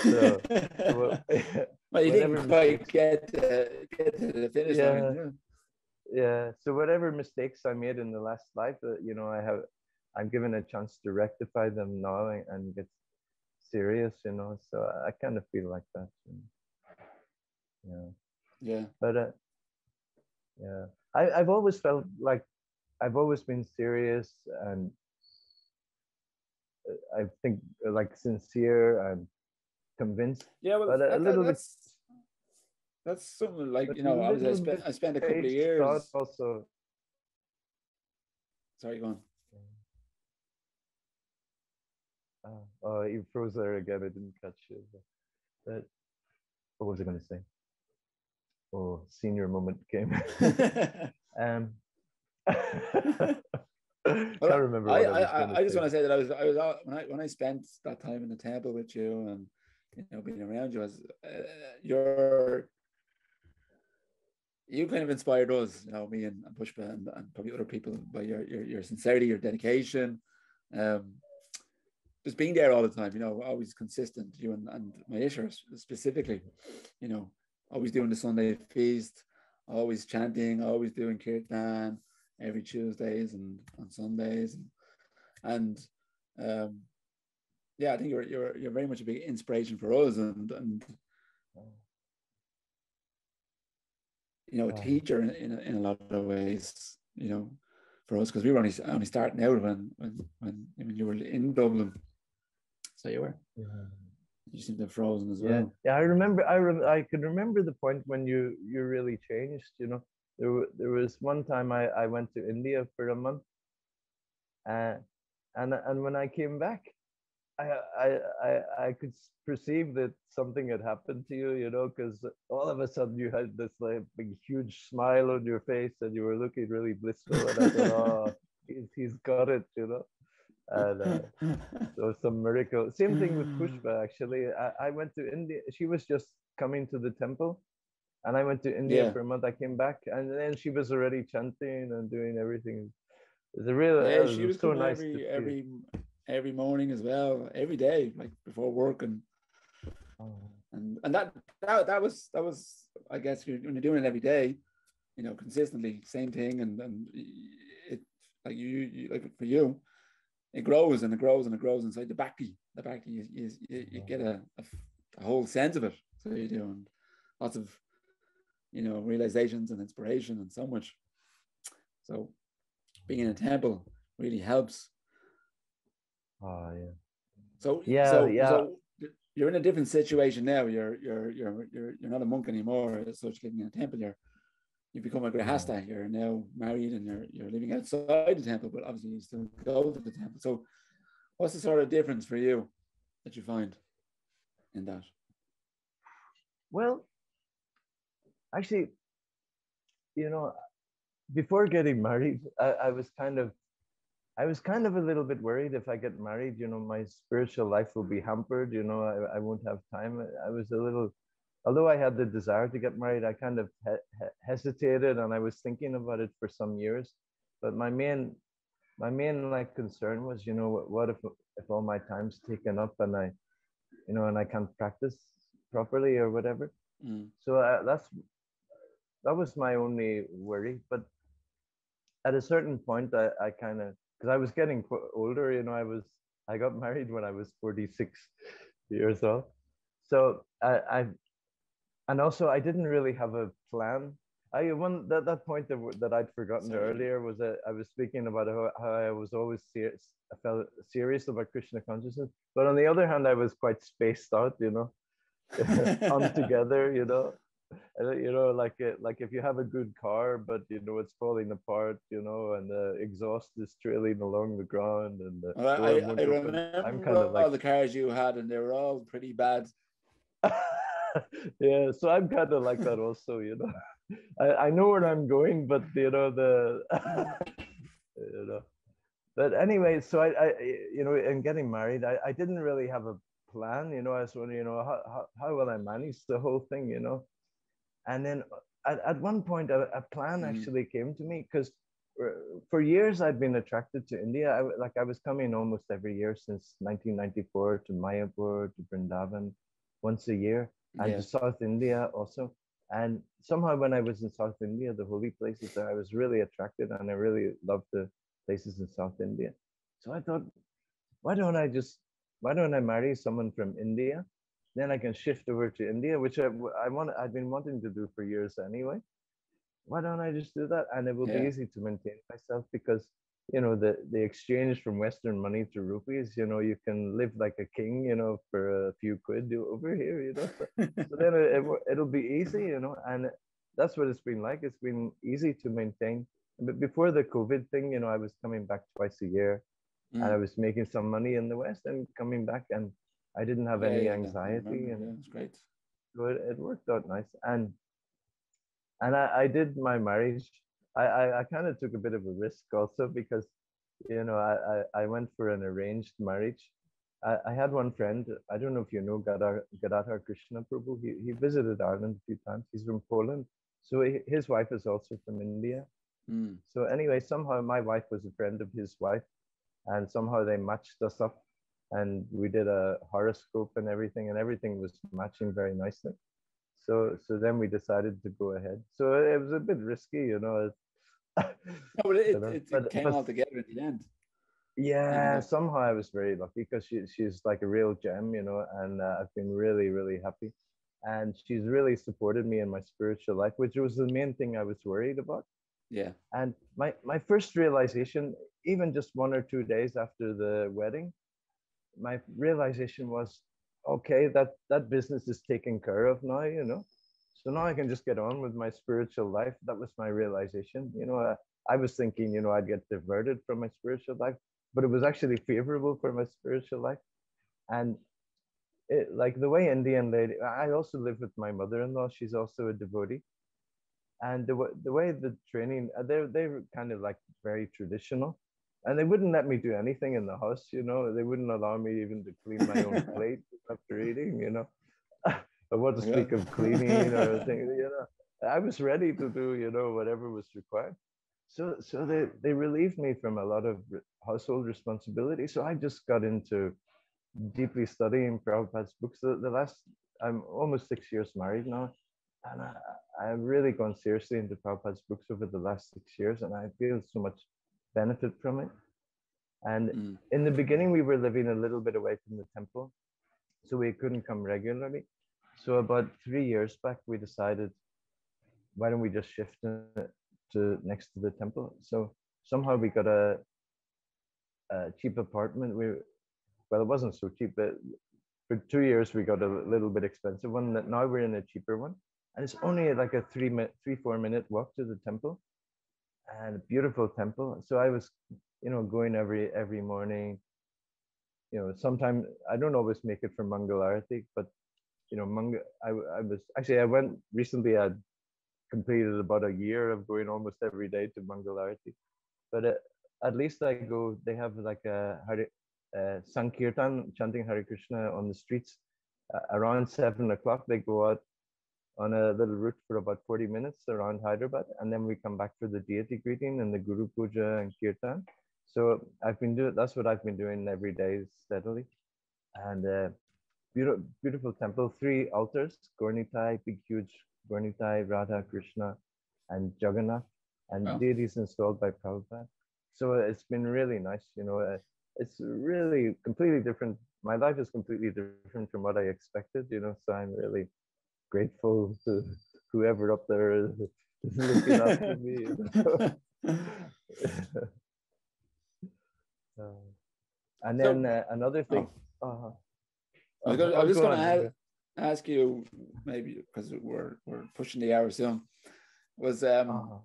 So, well, you didn't quite get to the finish line. Yeah. So whatever mistakes I made in the last life, I'm given a chance to rectify them now and get serious, So I kind of feel like that. Yeah. But yeah, I've always felt like I've always been serious, and I think like sincere and convinced. Yeah, well, but a little bit. That's something like, obviously I spent a couple of years also. Sorry, go on. Oh, you froze there again. I didn't catch you. But what was I going to say? Oh, senior moment came. um, Can't remember what I was going to say. I just want to say that I was when I spent that time in the temple with you and being around you, as you kind of inspired us, me and Pushpa and probably other people by your sincerity, your dedication, just being there all the time. Always consistent. You and Maisha specifically, always doing the Sunday feast, always chanting, always doing kirtan every Tuesdays and on Sundays, and I think you're very much a big inspiration for us, and a teacher in a lot of ways, for us, because we were only starting out when you were in Dublin, so you were. Yeah. You seem to have frozen as well. Yeah, I remember. I can remember the point when you really changed. There was one time I went to India for a month, and when I came back, I could perceive that something had happened to you, because all of a sudden you had this like big huge smile on your face and you were looking really blissful, and I thought, oh, he's got it, and so some miracle. Same thing with Pushpa, actually. I went to India. She was just coming to the temple, and I went to India for a month. I came back, and then she was already chanting and doing everything. It's a real. She was so coming nice every morning as well, every day, like before work, and that was I guess when you're doing it every day, consistently, same thing, and it like you like for you. It grows and it grows and it grows inside the bhakti. The bhakti is you get a whole sense of it. So you do, and lots of realizations and inspiration and so much. So being in a temple really helps. Oh yeah. So you're in a different situation now. You're not a monk anymore as such, living in a temple. You've become a grihasta. You're now married and you're living outside the temple, but obviously you still go to the temple. So what's the sort of difference for you that you find in that? Well, actually, before getting married, I was kind of a little bit worried if I get married, my spiritual life will be hampered, I won't have time. I was a little, although I had the desire to get married, I kind of hesitated, and I was thinking about it for some years. But my main like concern was, what if all my time's taken up and I can't practice properly or whatever. So that was my only worry. But at a certain point, I kind of, because I was getting older, I got married when I was 46 years old. So and also I didn't really have a plan. That point that I'd forgotten earlier was that I was speaking about how I was always serious. I felt serious about Krishna consciousness, but on the other hand, I was quite spaced out, altogether, like if you have a good car, but it's falling apart, and the exhaust is trailing along the ground, and the I remember I'm kind of like all the cars you had, and they were all pretty bad. Yeah, so I'm kind of like that also, I know where I'm going, but but anyway, so I in getting married, I didn't really have a plan, I was wondering, how will I manage the whole thing, and then at one point a plan actually came to me, because for years I'd been attracted to India. I was coming almost every year since 1994 to Mayapur, to Vrindavan, once a year, and to South India also. And somehow when I was in South India, the holy places there, I was really attracted, and I really loved the places in South India. So I thought, why don't I marry someone from India? Then I can shift over to India, which I've been wanting to do for years anyway. Why don't I just do that? And it will be easy to maintain myself, because the exchange from Western money to rupees, you can live like a king, for a few quid over here, so then it'll be easy, and that's what it's been like. It's been easy to maintain but before the COVID thing, I was coming back twice a year, and I Mm. was making some money in the West and coming back, and I didn't have Yeah, any yeah, I anxiety, remember. and Yeah, it's great. so it worked out nice. And I did my marriage. I kind of took a bit of a risk also because, I went for an arranged marriage. I had one friend, I don't know if you know Gadadhar Krishna Prabhu. He visited Ireland a few times. He's from Poland. So his wife is also from India. Mm. So anyway, somehow my wife was a friend of his wife, and somehow they matched us up, and we did a horoscope and everything was matching very nicely. So then we decided to go ahead. So it was a bit risky, No, but it but came all together in the end. Even yeah, though, somehow I was very lucky because she's like a real gem, and I've been really, really happy. And she's really supported me in my spiritual life, which was the main thing I was worried about. yeah, And my first realization, even just 1 or 2 days after the wedding, my realization was, okay, that business is taken care of now. So now I can just get on with my spiritual life. That was my realization. I was thinking, I'd get diverted from my spiritual life, but it was actually favorable for my spiritual life. And like the way Indian lady, I also live with my mother-in-law. She's also a devotee. And the way the training, they're kind of like very traditional, and they wouldn't let me do anything in the house. They wouldn't allow me even to clean my own plate after eating. I want to yeah. speak of cleaning or things. I was ready to do whatever was required. So they relieved me from a lot of household responsibility. So I just got into deeply studying Prabhupada's books. The last, I'm almost 6 years married now, and I've really gone seriously into Prabhupada's books over the last 6 years, and I feel so much benefit from it. And Mm. in the beginning, we were living a little bit away from the temple, so we couldn't come regularly. So about 3 years back, we decided, why don't we just shift it to next to the temple? So somehow we got a cheap apartment. Well, it wasn't so cheap, but for 2 years we got a little bit expensive one. That now we're in a cheaper one, and it's only like a 3 4 minute walk to the temple, and a beautiful temple. So I was, going every morning. Sometimes I don't always make it for Mangalarati, but I was actually, I went recently. I completed about a year of going almost every day to Mangalarati, but at least I go. They have like a Sankirtan chanting Hare Krishna on the streets. Around 7 o'clock, they go out on a little route for about 40 minutes around Hyderabad, and then we come back for the deity greeting and the Guru Puja and Kirtan. So I've been doing that's what I've been doing every day steadily, and beautiful temple, three altars: Gornitai, big huge Gornitai, Radha, Krishna, and Jagannath, and Well, deities installed by Prabhupada. So it's been really nice. It's really completely different. My life is completely different from what I expected. So I'm really grateful to whoever up there is looking after me. Uh, and so, then another thing. oh, Uh, I was just go going on. to ask you, maybe because we're pushing the hour soon, was Uh,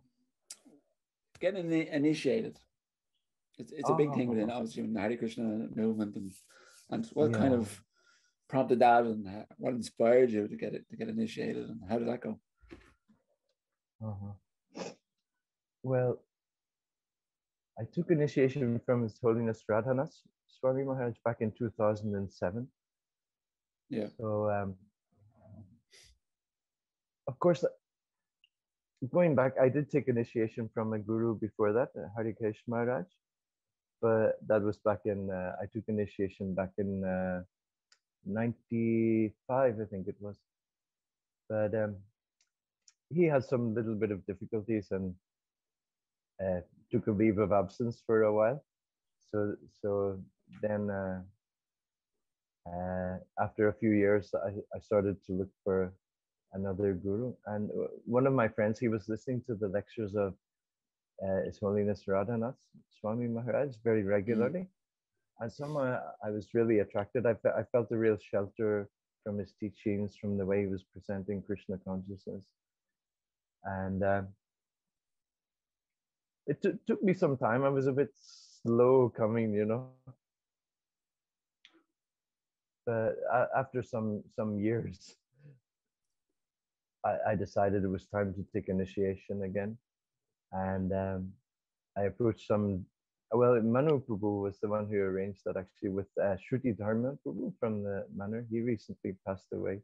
getting initiated. It's a big thing within uh, obviously in the Hare Krishna movement, and what kind yeah. of prompted that, and what inspired you to get initiated, and how did that go? Uh-huh. Well, I took initiation from His Holiness Radhanath Swami Maharaj back in 2007. Yeah. So, of course, going back, I did take initiation from a guru before that, Harikesh Maharaj. But that was back in, I took initiation back in 95, I think it was. But he had some little bit of difficulties and took a leave of absence for a while. So then after a few years, I started to look for another guru. And one of my friends, he was listening to the lectures of His Holiness Radhanath Swami Maharaj very Mm. regularly. And somehow I was really attracted. I felt a real shelter from his teachings, from the way he was presenting Krishna consciousness. And it took me some time. I was a bit slow coming, you know. But after some years, I decided it was time to take initiation again. And I approached some, well, Manu Prabhu was the one who arranged that actually with Shruti Dharma Prabhu from the manor. He recently passed away,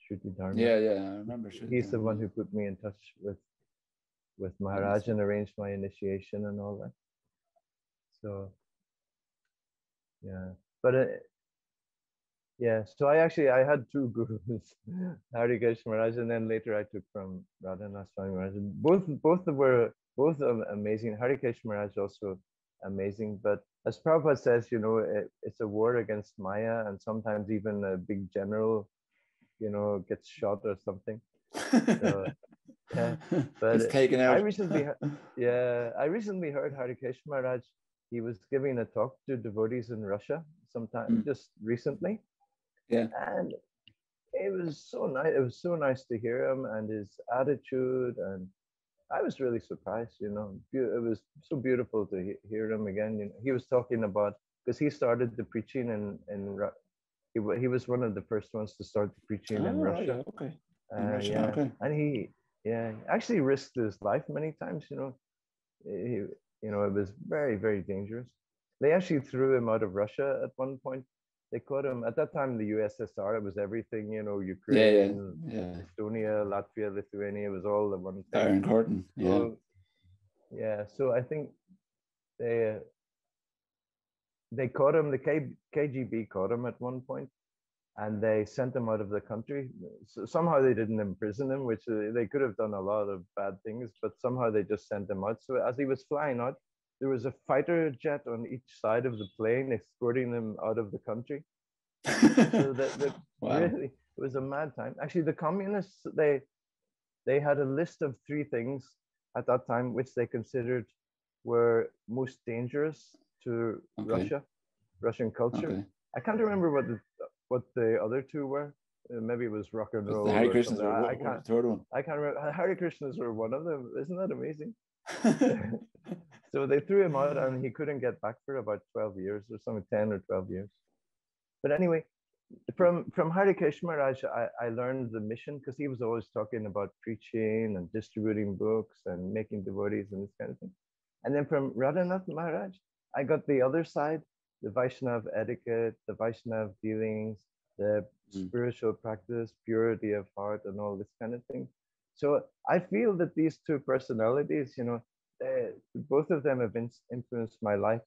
Shruti Dharma. Yeah, yeah, I remember Shruti He's the Dharma, one yeah. who put me in touch with Oh, that's Maharaj and arranged my initiation and all that. So, yeah. But yeah, so I had two gurus, Harikesh Maharaj, and then later I took from Radhanath Swami Maharaj. Both amazing. Harikesh Maharaj also amazing, but as Prabhupada says, you know, it's a war against Maya, and sometimes even a big general, you know, gets shot or something. So yeah, but it's taken I out. recently, I recently heard Harikesh Maharaj. He was giving a talk to devotees in Russia sometime just recently. Yeah. And it was so nice. It was so nice to hear him and his attitude. And I was really surprised, you know. It was so beautiful to hear him again. You know, he was talking about, because he started the preaching he was one of the first ones to start the preaching in Oh, right, Russia. yeah, okay. In Russia, Yeah. okay. And he actually risked his life many times, you know. You know, it was very, very dangerous. They actually threw him out of Russia at one point. They caught him at that time. The USSR, it was everything. You know, Yeah, yeah, Ukraine, yeah. Estonia, Latvia, Lithuania. It was all the one thing. Iron Curtain, yeah. So yeah, so I think they caught him. The KGB caught him at one point, and they sent him out of the country. So somehow they didn't imprison him, which they could have done a lot of bad things, but somehow they just sent him out. So as he was flying out, there was a fighter jet on each side of the plane escorting him out of the country. So that Wow. really, it was a mad time. Actually, the communists, they had a list of 3 things at that time which they considered were most dangerous to Okay. Russian culture. Okay. I can't remember what the other 2 were. Maybe it was rock and Because the roll Hare or Krishnas something. are I what can't. the third one. I can't remember. Hare Krishnas were one of them. Isn't that amazing? So they threw him out, and he couldn't get back for about 12 years or something, 10 or 12 years. But anyway, from Harikesh Maharaj, I learned the mission, because he was always talking about preaching and distributing books and making devotees and this kind of thing. And then from Radhanath Maharaj, I got the other side, the Vaishnav etiquette, the Vaishnav dealings, the spiritual practice, purity of heart, and all this kind of thing. So I feel that these 2 personalities, you know, both of them have influenced my life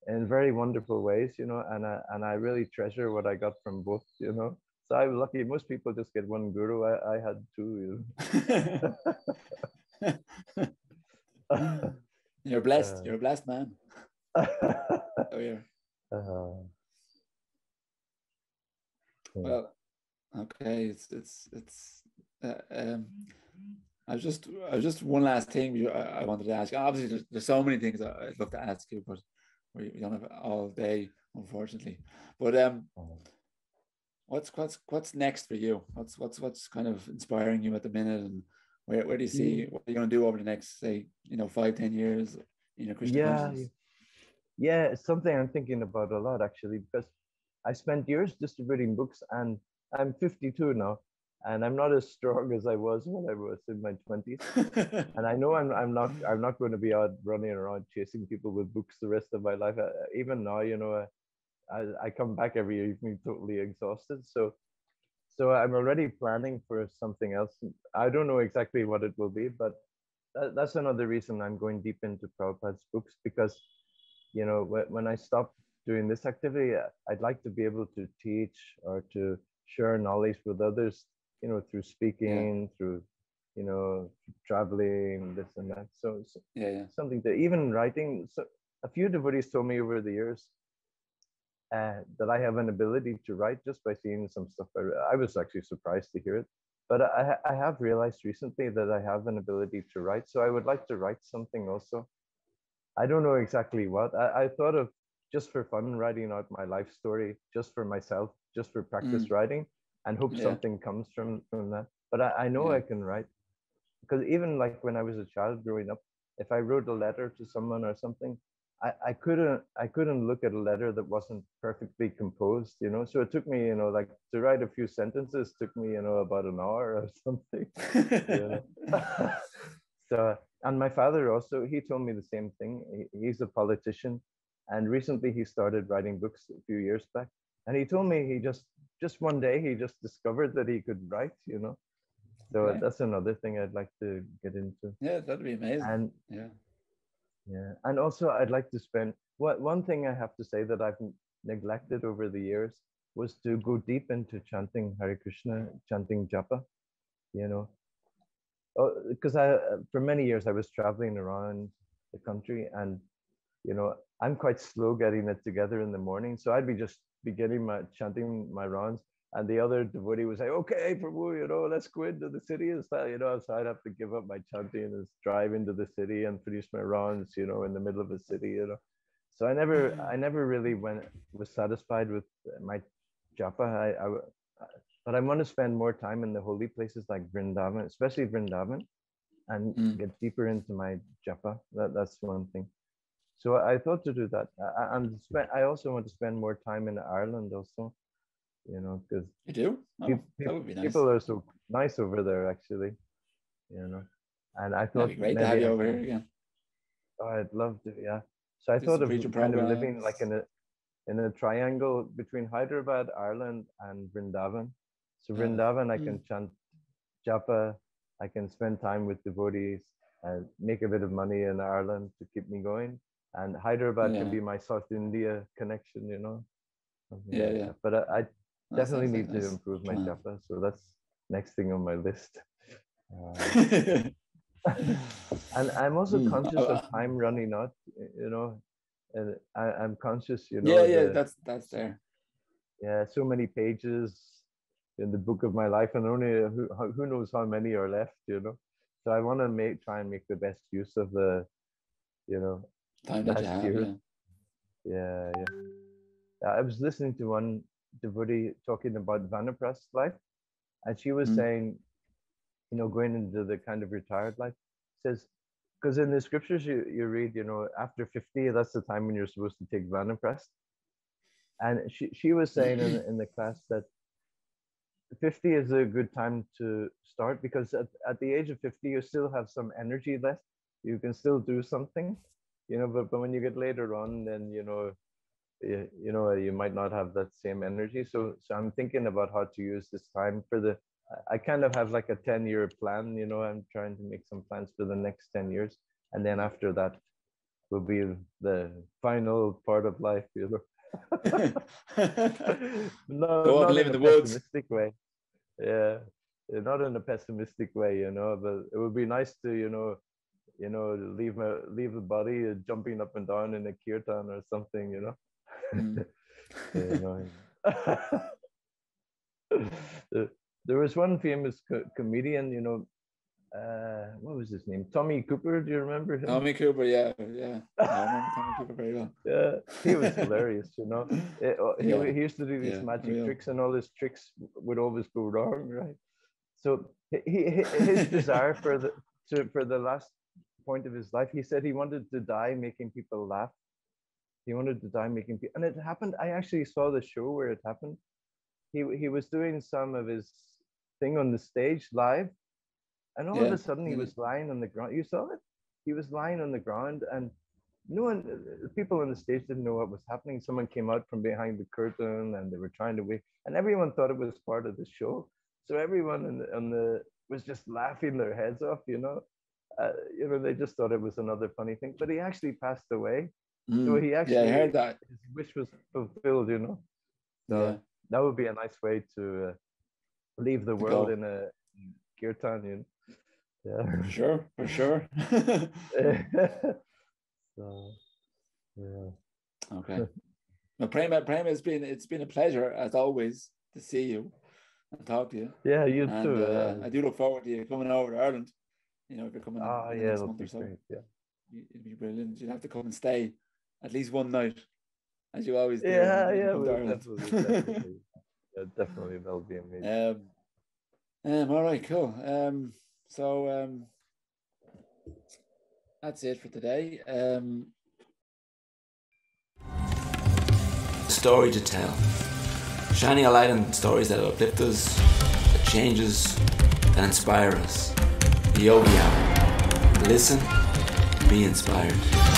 in very wonderful ways, you know, and I really treasure what I got from both, you know. So I'm lucky. Most people just get one guru. I had 2, you know. You're blessed. You're a blessed man. Oh, yeah. Well, okay. I was just one last thing I wanted to ask. Obviously, there's so many things I'd love to ask you, but we don't have all day, unfortunately. But what's next for you? What's kind of inspiring you at the minute, and where do you see what you're going to do over the next, say, 5-10 years in your Krishna consciousness? Yeah, it's something I'm thinking about a lot, actually, because I spent years distributing books, and I'm 52 now, and I'm not as strong as I was when I was in my 20s. And I know I'm not going to be out running around chasing people with books the rest of my life. Even now, you know, I come back every evening totally exhausted. So I'm already planning for something else. I don't know exactly what it will be, but that's another reason I'm going deep into Prabhupada's books, because, you know, when I stop doing this activity, I'd like to be able to teach or to share knowledge with others, you know, through speaking, through, you know, traveling, this and that. So something to, even writing. So a few devotees told me over the years that I have an ability to write just by seeing some stuff. I was actually surprised to hear it. But I have realized recently that I have an ability to write. So I would like to write something also. I don't know exactly what. I thought of, just for fun, writing out my life story, just for myself, just for practice writing, and hope something comes from that. But I know I can write, because even like when I was a child growing up, if I wrote a letter to someone or something, I couldn't look at a letter that wasn't perfectly composed, you know. So it took me, you know, like to write a few sentences took me, you know, about an hour or something, you know. So, and my father also, he told me the same thing. He's a politician, and recently he started writing books a few years back. And he told me he just one day he just discovered that he could write, you know. So Okay. that's another thing I'd like to get into. Yeah, that'd be amazing. And Yeah. yeah, and also I'd like to spend one thing I have to say that I've neglected over the years was to go deep into chanting Hare Krishna, chanting japa, you know. Because I for many years I was traveling around the country, and you know, I'm quite slow getting it together in the morning. So I'd be just beginning my chanting my rounds, and the other devotee was like, "Okay, Prabhu, you know, let's go into the city and stuff." You know, so I'd have to give up my chanting and drive into the city and finish my rounds, you know, in the middle of a city, you know. So I never really was satisfied with my japa. But I want to spend more time in the holy places like Vrindavan, especially Vrindavan, and get deeper into my japa. That's one thing. So I thought to do that. I also want to spend more time in Ireland also, you know, because You do? Oh, that would be nice. people are so nice over there, actually, you know. And I That'd thought be great to have maybe you I over could, here again. oh, I'd love to, yeah. So I Do thought some of preaching kind of living programs. like in a triangle between Hyderabad, Ireland, and Vrindavan. So Vrindavan, I can chant japa, I can spend time with devotees and make a bit of money in Ireland to keep me going. And Hyderabad can be my South India connection, you know, something Yeah, like yeah. that. But I That definitely sounds like need a to nice improve my plan. japa. So that's next thing on my list. And I'm also conscious of time running out, you know, and I'm conscious, you know, yeah, that's there. yeah, so many pages in the book of my life, and only who knows how many are left, you know. So I want to try and make the best use of the, you know, Time that you last have, years. yeah. Yeah, yeah. I was listening to one devotee talking about Vanaprastha life, and she was saying, you know, going into the kind of retired life, says, because in the scriptures you read, you know, after 50, that's the time when you're supposed to take Vanaprastha. And she was saying in the class that 50 is a good time to start, because at the age of 50 you still have some energy left, you can still do something, you know. But when you get later on, then you know you might not have that same energy. So I'm thinking about how to use this time for the, I kind of have like a 10-year plan, you know. I'm trying to make some plans for the next 10 years, and then after that will be the final part of life, you know. No, Go off and not live in in a the woods. pessimistic way. Yeah, not in a pessimistic way, you know. But it would be nice to, you know, leave the body jumping up and down in a kirtan or something, you know. You know. There was one famous comedian, you know. What was his name? Tommy Cooper. Do you remember him? Tommy Cooper, yeah. I remember Tommy Cooper very well. Yeah, he was hilarious, you know. He used to do these magic real. tricks, and all his tricks would always go wrong, right? So his desire for the last point of his life, he said he wanted to die making people laugh. He wanted to die making people, and it happened. I actually saw the show where it happened. He was doing some of his thing on the stage live, and all of a sudden he was lying on the ground. You saw it? He was lying on the ground, and no one, people on the stage didn't know what was happening. Someone came out from behind the curtain, and they were trying to wait, and everyone thought it was part of the show. So everyone on the was just laughing their heads off, you know. You know, they just thought it was another funny thing. But he actually passed away, so he I heard actually, that. his wish was fulfilled, you know. So that would be a nice way to leave the world in a kirtan, you know. Yeah. For sure. So, yeah. Okay. Well, Prema, it's been a pleasure as always to see you and talk to you. Yeah, you and too. I do look forward to you coming over to Ireland. You know, if you're coming in the Yeah, next it'll month be or so, great. Yeah. It'd be brilliant. You'd have to come and stay at least one night, as you always do Yeah, when you yeah, come to well, Ireland. definitely. Yeah, definitely, that'll be amazing. All right, cool. So that's it for today. Story to tell. Shining a light on stories that uplift us, that change us, that inspire us. The Yogi Hour. Listen, be inspired.